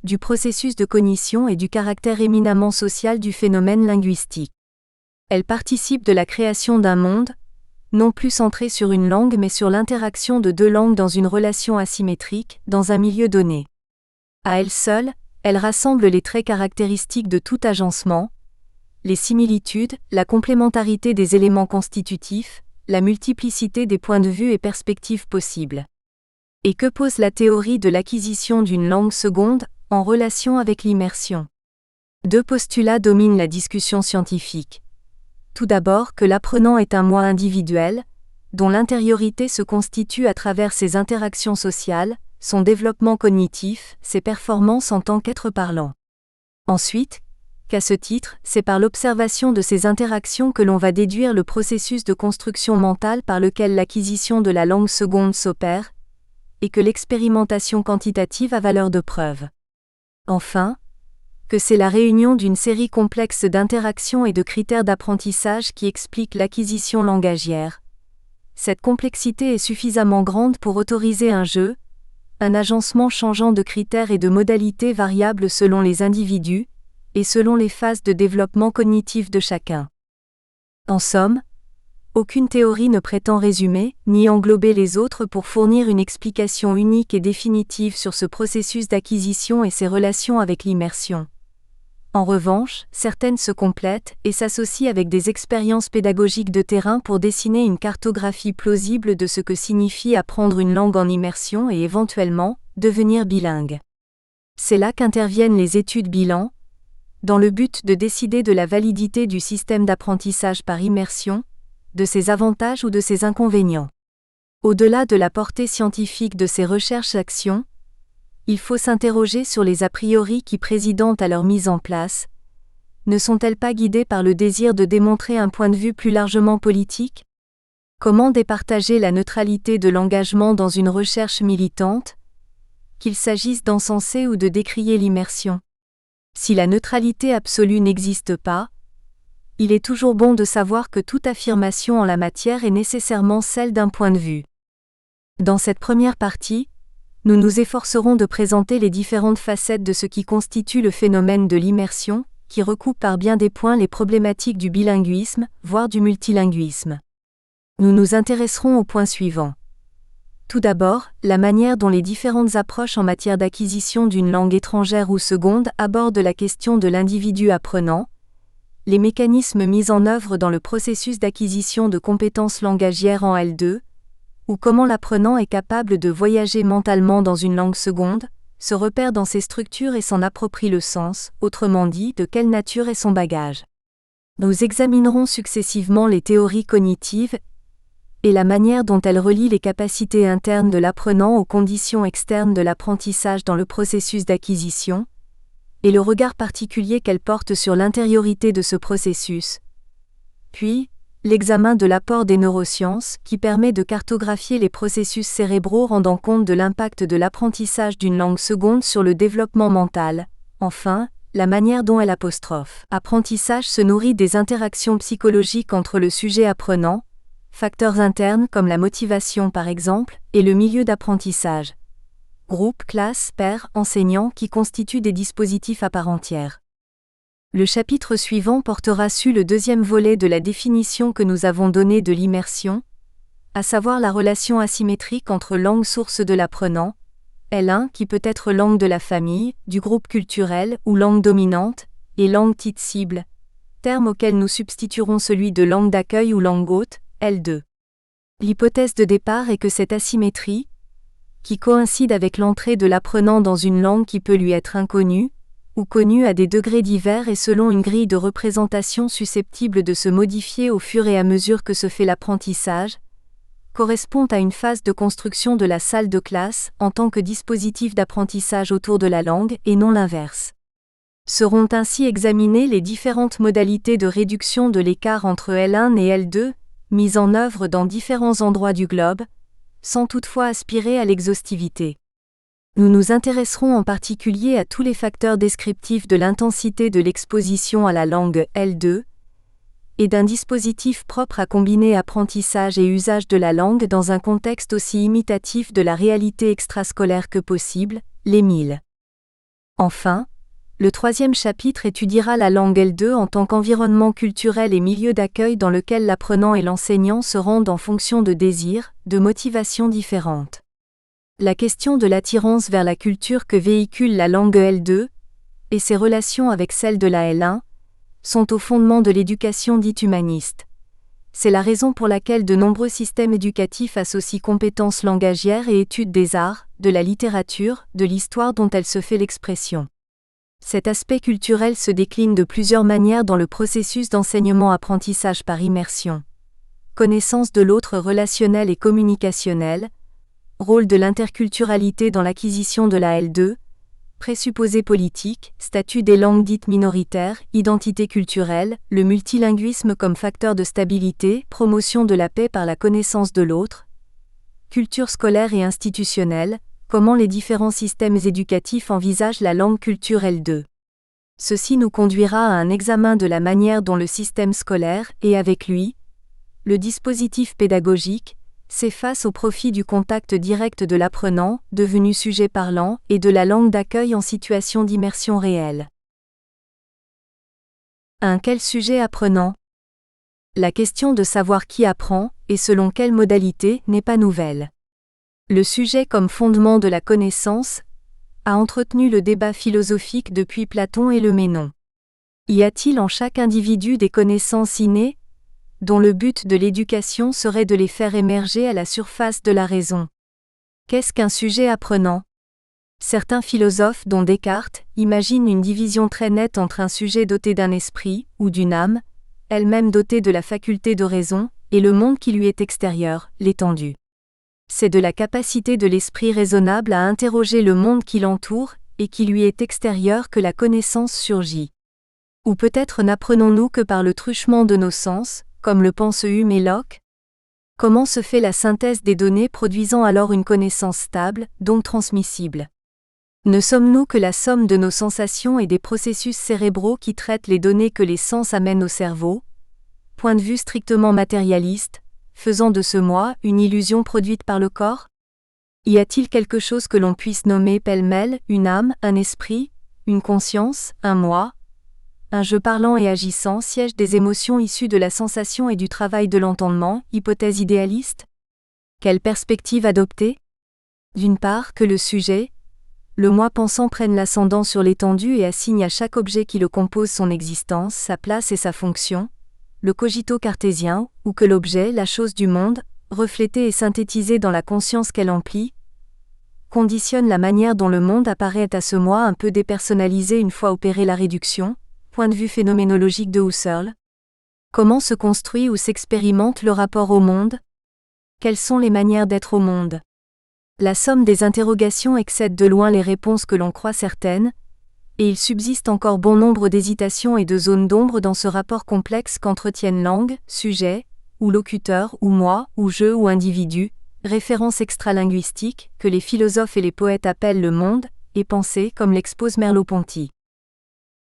du processus de cognition et du caractère éminemment social du phénomène linguistique. Elle participe de la création d'un monde, non plus centré sur une langue mais sur l'interaction de 2 langues dans une relation asymétrique, dans un milieu donné. À elle seule, elle rassemble les traits caractéristiques de tout agencement, les similitudes, la complémentarité des éléments constitutifs, la multiplicité des points de vue et perspectives possibles. Et que pose la théorie de l'acquisition d'une langue seconde en relation avec l'immersion? 2 postulats dominent la discussion scientifique. Tout d'abord que l'apprenant est un moi individuel, dont l'intériorité se constitue à travers ses interactions sociales, son développement cognitif, ses performances en tant qu'être parlant. Ensuite, qu'à ce titre, c'est par l'observation de ces interactions que l'on va déduire le processus de construction mentale par lequel l'acquisition de la langue seconde s'opère, et que l'expérimentation quantitative a valeur de preuve. Enfin, que c'est la réunion d'une série complexe d'interactions et de critères d'apprentissage qui explique l'acquisition langagière. Cette complexité est suffisamment grande pour autoriser un jeu, un agencement changeant de critères et de modalités variables selon les individus, et selon les phases de développement cognitif de chacun. En somme, aucune théorie ne prétend résumer, ni englober les autres pour fournir une explication unique et définitive sur ce processus d'acquisition et ses relations avec l'immersion. En revanche, certaines se complètent et s'associent avec des expériences pédagogiques de terrain pour dessiner une cartographie plausible de ce que signifie apprendre une langue en immersion et éventuellement, devenir bilingue. C'est là qu'interviennent les études bilan, dans le but de décider de la validité du système d'apprentissage par immersion, de ses avantages ou de ses inconvénients. Au-delà de la portée scientifique de ces recherches-actions, il faut s'interroger sur les a priori qui président à leur mise en place. Ne sont-elles pas guidées par le désir de démontrer un point de vue plus largement politique ? Comment départager la neutralité de l'engagement dans une recherche militante, qu'il s'agisse d'encenser ou de décrier l'immersion ? Si la neutralité absolue n'existe pas, il est toujours bon de savoir que toute affirmation en la matière est nécessairement celle d'un point de vue. Dans cette première partie, nous nous efforcerons de présenter les différentes facettes de ce qui constitue le phénomène de l'immersion, qui recoupe par bien des points les problématiques du bilinguisme, voire du multilinguisme. Nous nous intéresserons aux points suivants. Tout d'abord, la manière dont les différentes approches en matière d'acquisition d'une langue étrangère ou seconde abordent la question de l'individu apprenant, les mécanismes mis en œuvre dans le processus d'acquisition de compétences langagières en L2, ou comment l'apprenant est capable de voyager mentalement dans une langue seconde, se repère dans ses structures et s'en approprie le sens, autrement dit, de quelle nature est son bagage. Nous examinerons successivement les théories cognitives et la manière dont elles relient les capacités internes de l'apprenant aux conditions externes de l'apprentissage dans le processus d'acquisition, et le regard particulier qu'elles portent sur l'intériorité de ce processus. Puis, l'examen de l'apport des neurosciences, qui permet de cartographier les processus cérébraux rendant compte de l'impact de l'apprentissage d'une langue seconde sur le développement mental. Enfin, la manière dont l'apprentissage se nourrit des interactions psychologiques entre le sujet apprenant, facteurs internes comme la motivation par exemple, et le milieu d'apprentissage. Groupe, classe, pairs, enseignants qui constituent des dispositifs à part entière. Le chapitre suivant portera sur le deuxième volet de la définition que nous avons donnée de l'immersion, à savoir la relation asymétrique entre langue source de l'apprenant, L1 qui peut être langue de la famille, du groupe culturel ou langue dominante, et langue titre cible, terme auquel nous substituerons celui de langue d'accueil ou langue hôte, L2. L'hypothèse de départ est que cette asymétrie, qui coïncide avec l'entrée de l'apprenant dans une langue qui peut lui être inconnue, ou connue à des degrés divers et selon une grille de représentation susceptible de se modifier au fur et à mesure que se fait l'apprentissage, correspond à une phase de construction de la salle de classe en tant que dispositif d'apprentissage autour de la langue et non l'inverse. Seront ainsi examinées les différentes modalités de réduction de l'écart entre L1 et L2, mises en œuvre dans différents endroits du globe, sans toutefois aspirer à l'exhaustivité. Nous nous intéresserons en particulier à tous les facteurs descriptifs de l'intensité de l'exposition à la langue L2 et d'un dispositif propre à combiner apprentissage et usage de la langue dans un contexte aussi imitatif de la réalité extrascolaire que possible, l'EMIL. Enfin, le troisième chapitre étudiera la langue L2 en tant qu'environnement culturel et milieu d'accueil dans lequel l'apprenant et l'enseignant se rendent en fonction de désirs, de motivations différentes. La question de l'attirance vers la culture que véhicule la langue L2, et ses relations avec celle de la L1, sont au fondement de l'éducation dite humaniste. C'est la raison pour laquelle de nombreux systèmes éducatifs associent compétences langagières et études des arts, de la littérature, de l'histoire dont elle se fait l'expression. Cet aspect culturel se décline de plusieurs manières dans le processus d'enseignement-apprentissage par immersion. Connaissance de l'autre relationnel et communicationnel, rôle de l'interculturalité dans l'acquisition de la L2, présupposés politiques, statut des langues dites minoritaires, identité culturelle, le multilinguisme comme facteur de stabilité, promotion de la paix par la connaissance de l'autre, culture scolaire et institutionnelle, comment les différents systèmes éducatifs envisagent la langue culturelle d'eux. Ceci nous conduira à un examen de la manière dont le système scolaire, et avec lui, le dispositif pédagogique, s'efface au profit du contact direct de l'apprenant, devenu sujet parlant, et de la langue d'accueil en situation d'immersion réelle. Quel sujet apprenant ? La question de savoir qui apprend, et selon quelle modalité, n'est pas nouvelle. Le sujet comme fondement de la connaissance a entretenu le débat philosophique depuis Platon et le Ménon. Y a-t-il en chaque individu des connaissances innées, dont le but de l'éducation serait de les faire émerger à la surface de la raison? Qu'est-ce qu'un sujet apprenant ? Certains philosophes, dont Descartes, imaginent une division très nette entre un sujet doté d'un esprit, ou d'une âme, elle-même dotée de la faculté de raison, et le monde qui lui est extérieur, l'étendue. C'est de la capacité de l'esprit raisonnable à interroger le monde qui l'entoure, et qui lui est extérieur que la connaissance surgit. Ou peut-être n'apprenons-nous que par le truchement de nos sens, comme le pensent Hume et Locke ? Comment se fait la synthèse des données produisant alors une connaissance stable, donc transmissible ? Ne sommes-nous que la somme de nos sensations et des processus cérébraux qui traitent les données que les sens amènent au cerveau ? Point de vue strictement matérialiste, faisant de ce moi une illusion produite par le corps ? Y a-t-il quelque chose que l'on puisse nommer pêle-mêle, une âme, un esprit, une conscience, un moi ? Un jeu parlant et agissant, siège des émotions issues de la sensation et du travail de l'entendement, hypothèse idéaliste ? Quelle perspective adopter ? D'une part, que le sujet, le moi pensant prenne l'ascendant sur l'étendue et assigne à chaque objet qui le compose son existence, sa place et sa fonction, le cogito cartésien, ou que l'objet, la chose du monde, reflétée et synthétisée dans la conscience qu'elle emplit, conditionne la manière dont le monde apparaît à ce moi un peu dépersonnalisé une fois opérée la réduction. Point de vue phénoménologique de Husserl. Comment se construit ou s'expérimente le rapport au monde ? Quelles sont les manières d'être au monde ? La somme des interrogations excède de loin les réponses que l'on croit certaines, et il subsiste encore bon nombre d'hésitations et de zones d'ombre dans ce rapport complexe qu'entretiennent langue, sujet, ou locuteur, ou moi, ou je, ou individu, référence extralinguistique, que les philosophes et les poètes appellent le monde, et pensée comme l'expose Merleau-Ponty.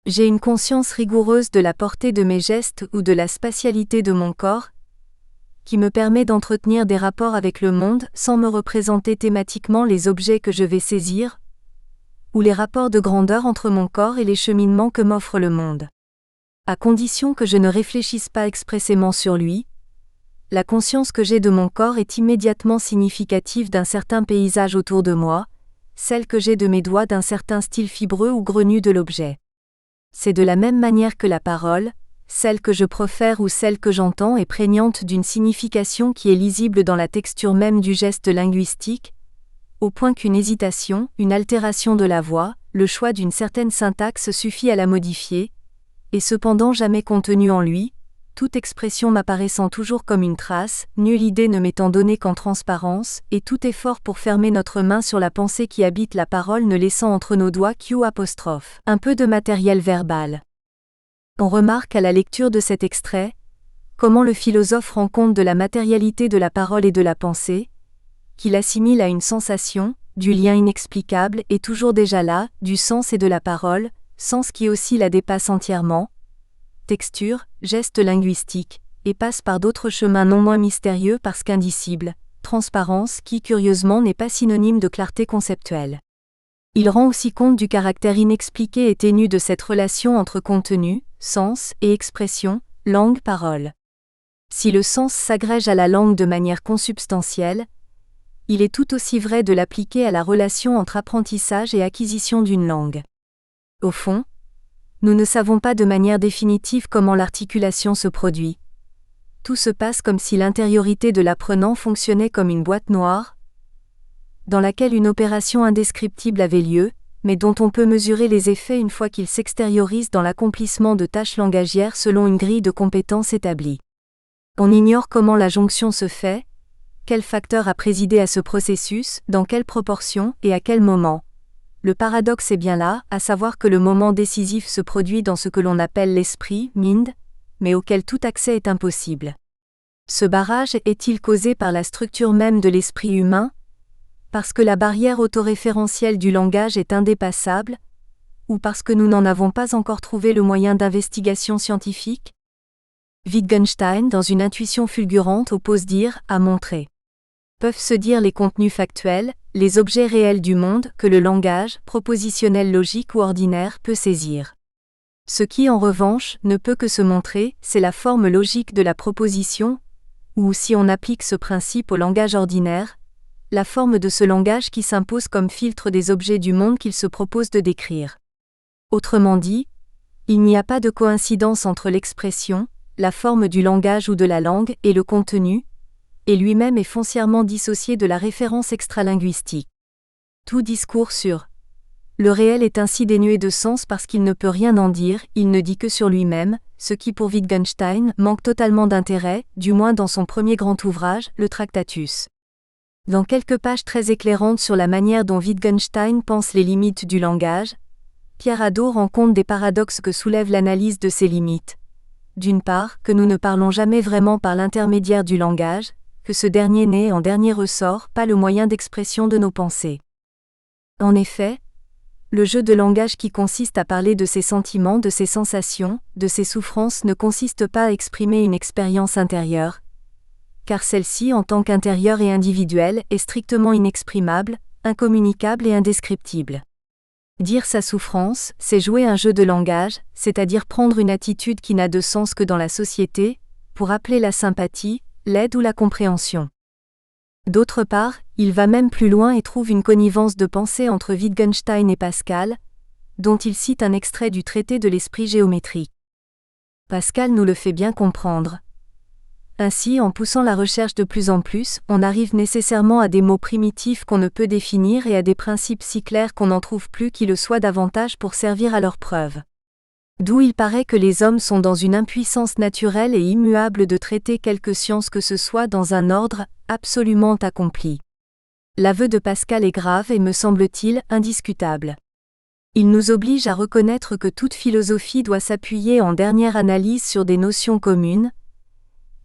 J'ai une conscience rigoureuse de la portée de mes gestes ou de la spatialité de mon corps, qui me permet d'entretenir des rapports avec le monde sans me représenter thématiquement les objets que je vais saisir, ou les rapports de grandeur entre mon corps et les cheminements que m'offre le monde. À condition que je ne réfléchisse pas expressément sur lui, la conscience que j'ai de mon corps est immédiatement significative d'un certain paysage autour de moi, celle que j'ai de mes doigts d'un certain style fibreux ou grenu de l'objet. C'est de la même manière que la parole, celle que je profère ou celle que j'entends est prégnante d'une signification qui est lisible dans la texture même du geste linguistique, au point qu'une hésitation, une altération de la voix, le choix d'une certaine syntaxe suffit à la modifier, et cependant jamais contenue en lui, toute expression m'apparaissant toujours comme une trace, nulle idée ne m'étant donnée qu'en transparence, et tout effort pour fermer notre main sur la pensée qui habite la parole ne laissant entre nos doigts un peu de matériel verbal. On remarque à la lecture de cet extrait, comment le philosophe rend compte de la matérialité de la parole et de la pensée, qu'il assimile à une sensation, du lien inexplicable et toujours déjà là, du sens et de la parole, sens qui aussi la dépasse entièrement, texture, geste linguistique, et passe par d'autres chemins non moins mystérieux parce qu'indicibles, transparence qui curieusement n'est pas synonyme de clarté conceptuelle. Il rend aussi compte du caractère inexpliqué et ténu de cette relation entre contenu, sens et expression, langue-parole. Si le sens s'agrège à la langue de manière consubstantielle, il est tout aussi vrai de l'appliquer à la relation entre apprentissage et acquisition d'une langue. Au fond, nous ne savons pas de manière définitive comment l'articulation se produit. Tout se passe comme si l'intériorité de l'apprenant fonctionnait comme une boîte noire, dans laquelle une opération indescriptible avait lieu, mais dont on peut mesurer les effets une fois qu'il s'extériorise dans l'accomplissement de tâches langagières selon une grille de compétences établie. On ignore comment la jonction se fait, quel facteur a présidé à ce processus, dans quelle proportion et à quel moment. Le paradoxe est bien là, à savoir que le moment décisif se produit dans ce que l'on appelle l'esprit, mind, mais auquel tout accès est impossible. Ce barrage est-il causé par la structure même de l'esprit humain, parce que la barrière autoréférentielle du langage est indépassable, ou parce que nous n'en avons pas encore trouvé le moyen d'investigation scientifique? Wittgenstein, dans une intuition fulgurante, oppose dire à montrer. Peuvent se dire les contenus factuels, les objets réels du monde que le langage, propositionnel logique ou ordinaire, peut saisir. Ce qui, en revanche, ne peut que se montrer, c'est la forme logique de la proposition, ou si on applique ce principe au langage ordinaire, la forme de ce langage qui s'impose comme filtre des objets du monde qu'il se propose de décrire. Autrement dit, il n'y a pas de coïncidence entre l'expression, la forme du langage ou de la langue et le contenu, et lui-même est foncièrement dissocié de la référence extralinguistique. Tout discours sur le réel est ainsi dénué de sens parce qu'il ne peut rien en dire, il ne dit que sur lui-même, ce qui pour Wittgenstein manque totalement d'intérêt, du moins dans son premier grand ouvrage, le Tractatus. Dans quelques pages très éclairantes sur la manière dont Wittgenstein pense les limites du langage, Pierre Hadot rend compte des paradoxes que soulève l'analyse de ces limites. D'une part, que nous ne parlons jamais vraiment par l'intermédiaire du langage, que ce dernier n'est en dernier ressort pas le moyen d'expression de nos pensées. En effet, le jeu de langage qui consiste à parler de ses sentiments, de ses sensations, de ses souffrances ne consiste pas à exprimer une expérience intérieure, car celle-ci en tant qu'intérieure et individuelle est strictement inexprimable, incommunicable et indescriptible. Dire sa souffrance, c'est jouer un jeu de langage, c'est-à-dire prendre une attitude qui n'a de sens que dans la société, pour appeler la sympathie, l'aide ou la compréhension. D'autre part, il va même plus loin et trouve une connivence de pensée entre Wittgenstein et Pascal, dont il cite un extrait du traité de l'esprit géométrique. Pascal nous le fait bien comprendre. Ainsi, en poussant la recherche de plus en plus, on arrive nécessairement à des mots primitifs qu'on ne peut définir et à des principes si clairs qu'on n'en trouve plus qui le soient davantage pour servir à leur preuve. D'où il paraît que les hommes sont dans une impuissance naturelle et immuable de traiter quelque science que ce soit dans un ordre absolument accompli. L'aveu de Pascal est grave et me semble-t-il indiscutable. Il nous oblige à reconnaître que toute philosophie doit s'appuyer en dernière analyse sur des notions communes,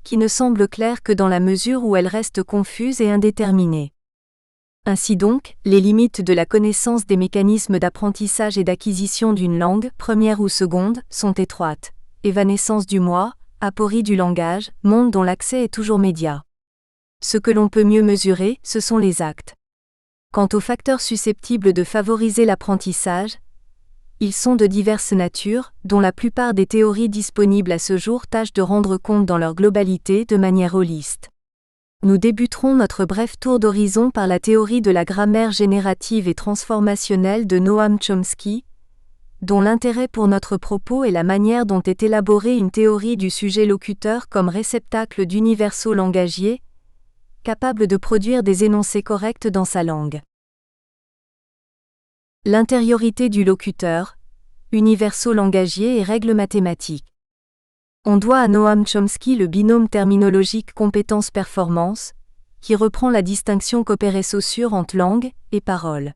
qui ne semblent claires que dans la mesure où elles restent confuses et indéterminées. Ainsi donc, les limites de la connaissance des mécanismes d'apprentissage et d'acquisition d'une langue, première ou seconde, sont étroites. Évanescence du moi, aporie du langage, monde dont l'accès est toujours médiat. Ce que l'on peut mieux mesurer, ce sont les actes. Quant aux facteurs susceptibles de favoriser l'apprentissage, ils sont de diverses natures, dont la plupart des théories disponibles à ce jour tâchent de rendre compte dans leur globalité de manière holiste. Nous débuterons notre bref tour d'horizon par la théorie de la grammaire générative et transformationnelle de Noam Chomsky, dont l'intérêt pour notre propos est la manière dont est élaborée une théorie du sujet locuteur comme réceptacle d'universaux langagiers, capable de produire des énoncés corrects dans sa langue. L'intériorité du locuteur, universaux langagiers et règles mathématiques. On doit à Noam Chomsky le binôme terminologique compétence-performance, qui reprend la distinction qu'opérait Saussure entre langue et parole.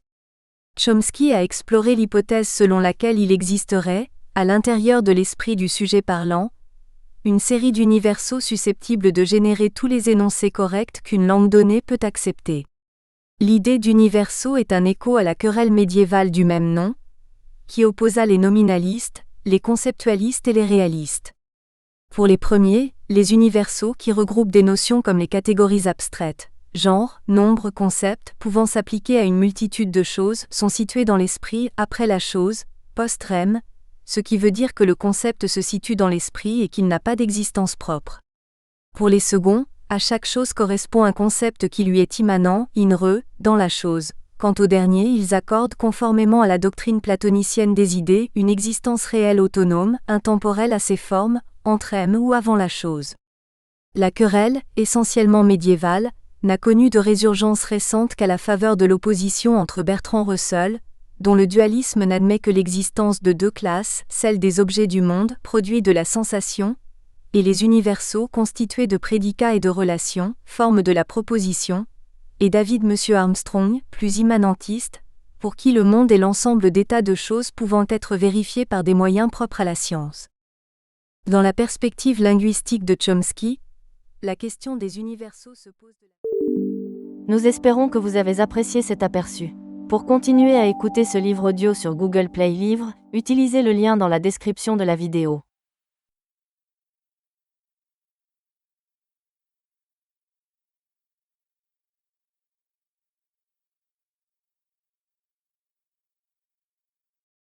Chomsky a exploré l'hypothèse selon laquelle il existerait, à l'intérieur de l'esprit du sujet parlant, une série d'universaux susceptibles de générer tous les énoncés corrects qu'une langue donnée peut accepter. L'idée d'universaux est un écho à la querelle médiévale du même nom, qui opposa les nominalistes, les conceptualistes et les réalistes. Pour les premiers, les universaux qui regroupent des notions comme les catégories abstraites, genre, nombre, concept, pouvant s'appliquer à une multitude de choses, sont situés dans l'esprit après la chose, post-rem, ce qui veut dire que le concept se situe dans l'esprit et qu'il n'a pas d'existence propre. Pour les seconds, à chaque chose correspond un concept qui lui est immanent, in re, dans la chose. Quant aux derniers, ils accordent, conformément à la doctrine platonicienne des idées, une existence réelle autonome, intemporelle à ses formes, entre elles ou avant la chose. La querelle, essentiellement médiévale, n'a connu de résurgence récente qu'à la faveur de l'opposition entre Bertrand Russell, dont le dualisme n'admet que l'existence de deux classes, celle des objets du monde, produits de la sensation, et les universaux constitués de prédicats et de relations, forme de la proposition, et David M. Armstrong, plus immanentiste, pour qui le monde est l'ensemble d'états de choses pouvant être vérifiés par des moyens propres à la science. Dans la perspective linguistique de Chomsky, la question des universaux se pose de la... Nous espérons que vous avez apprécié cet aperçu. Pour continuer à écouter ce livre audio sur Google Play Livres, utilisez le lien dans la description de la vidéo.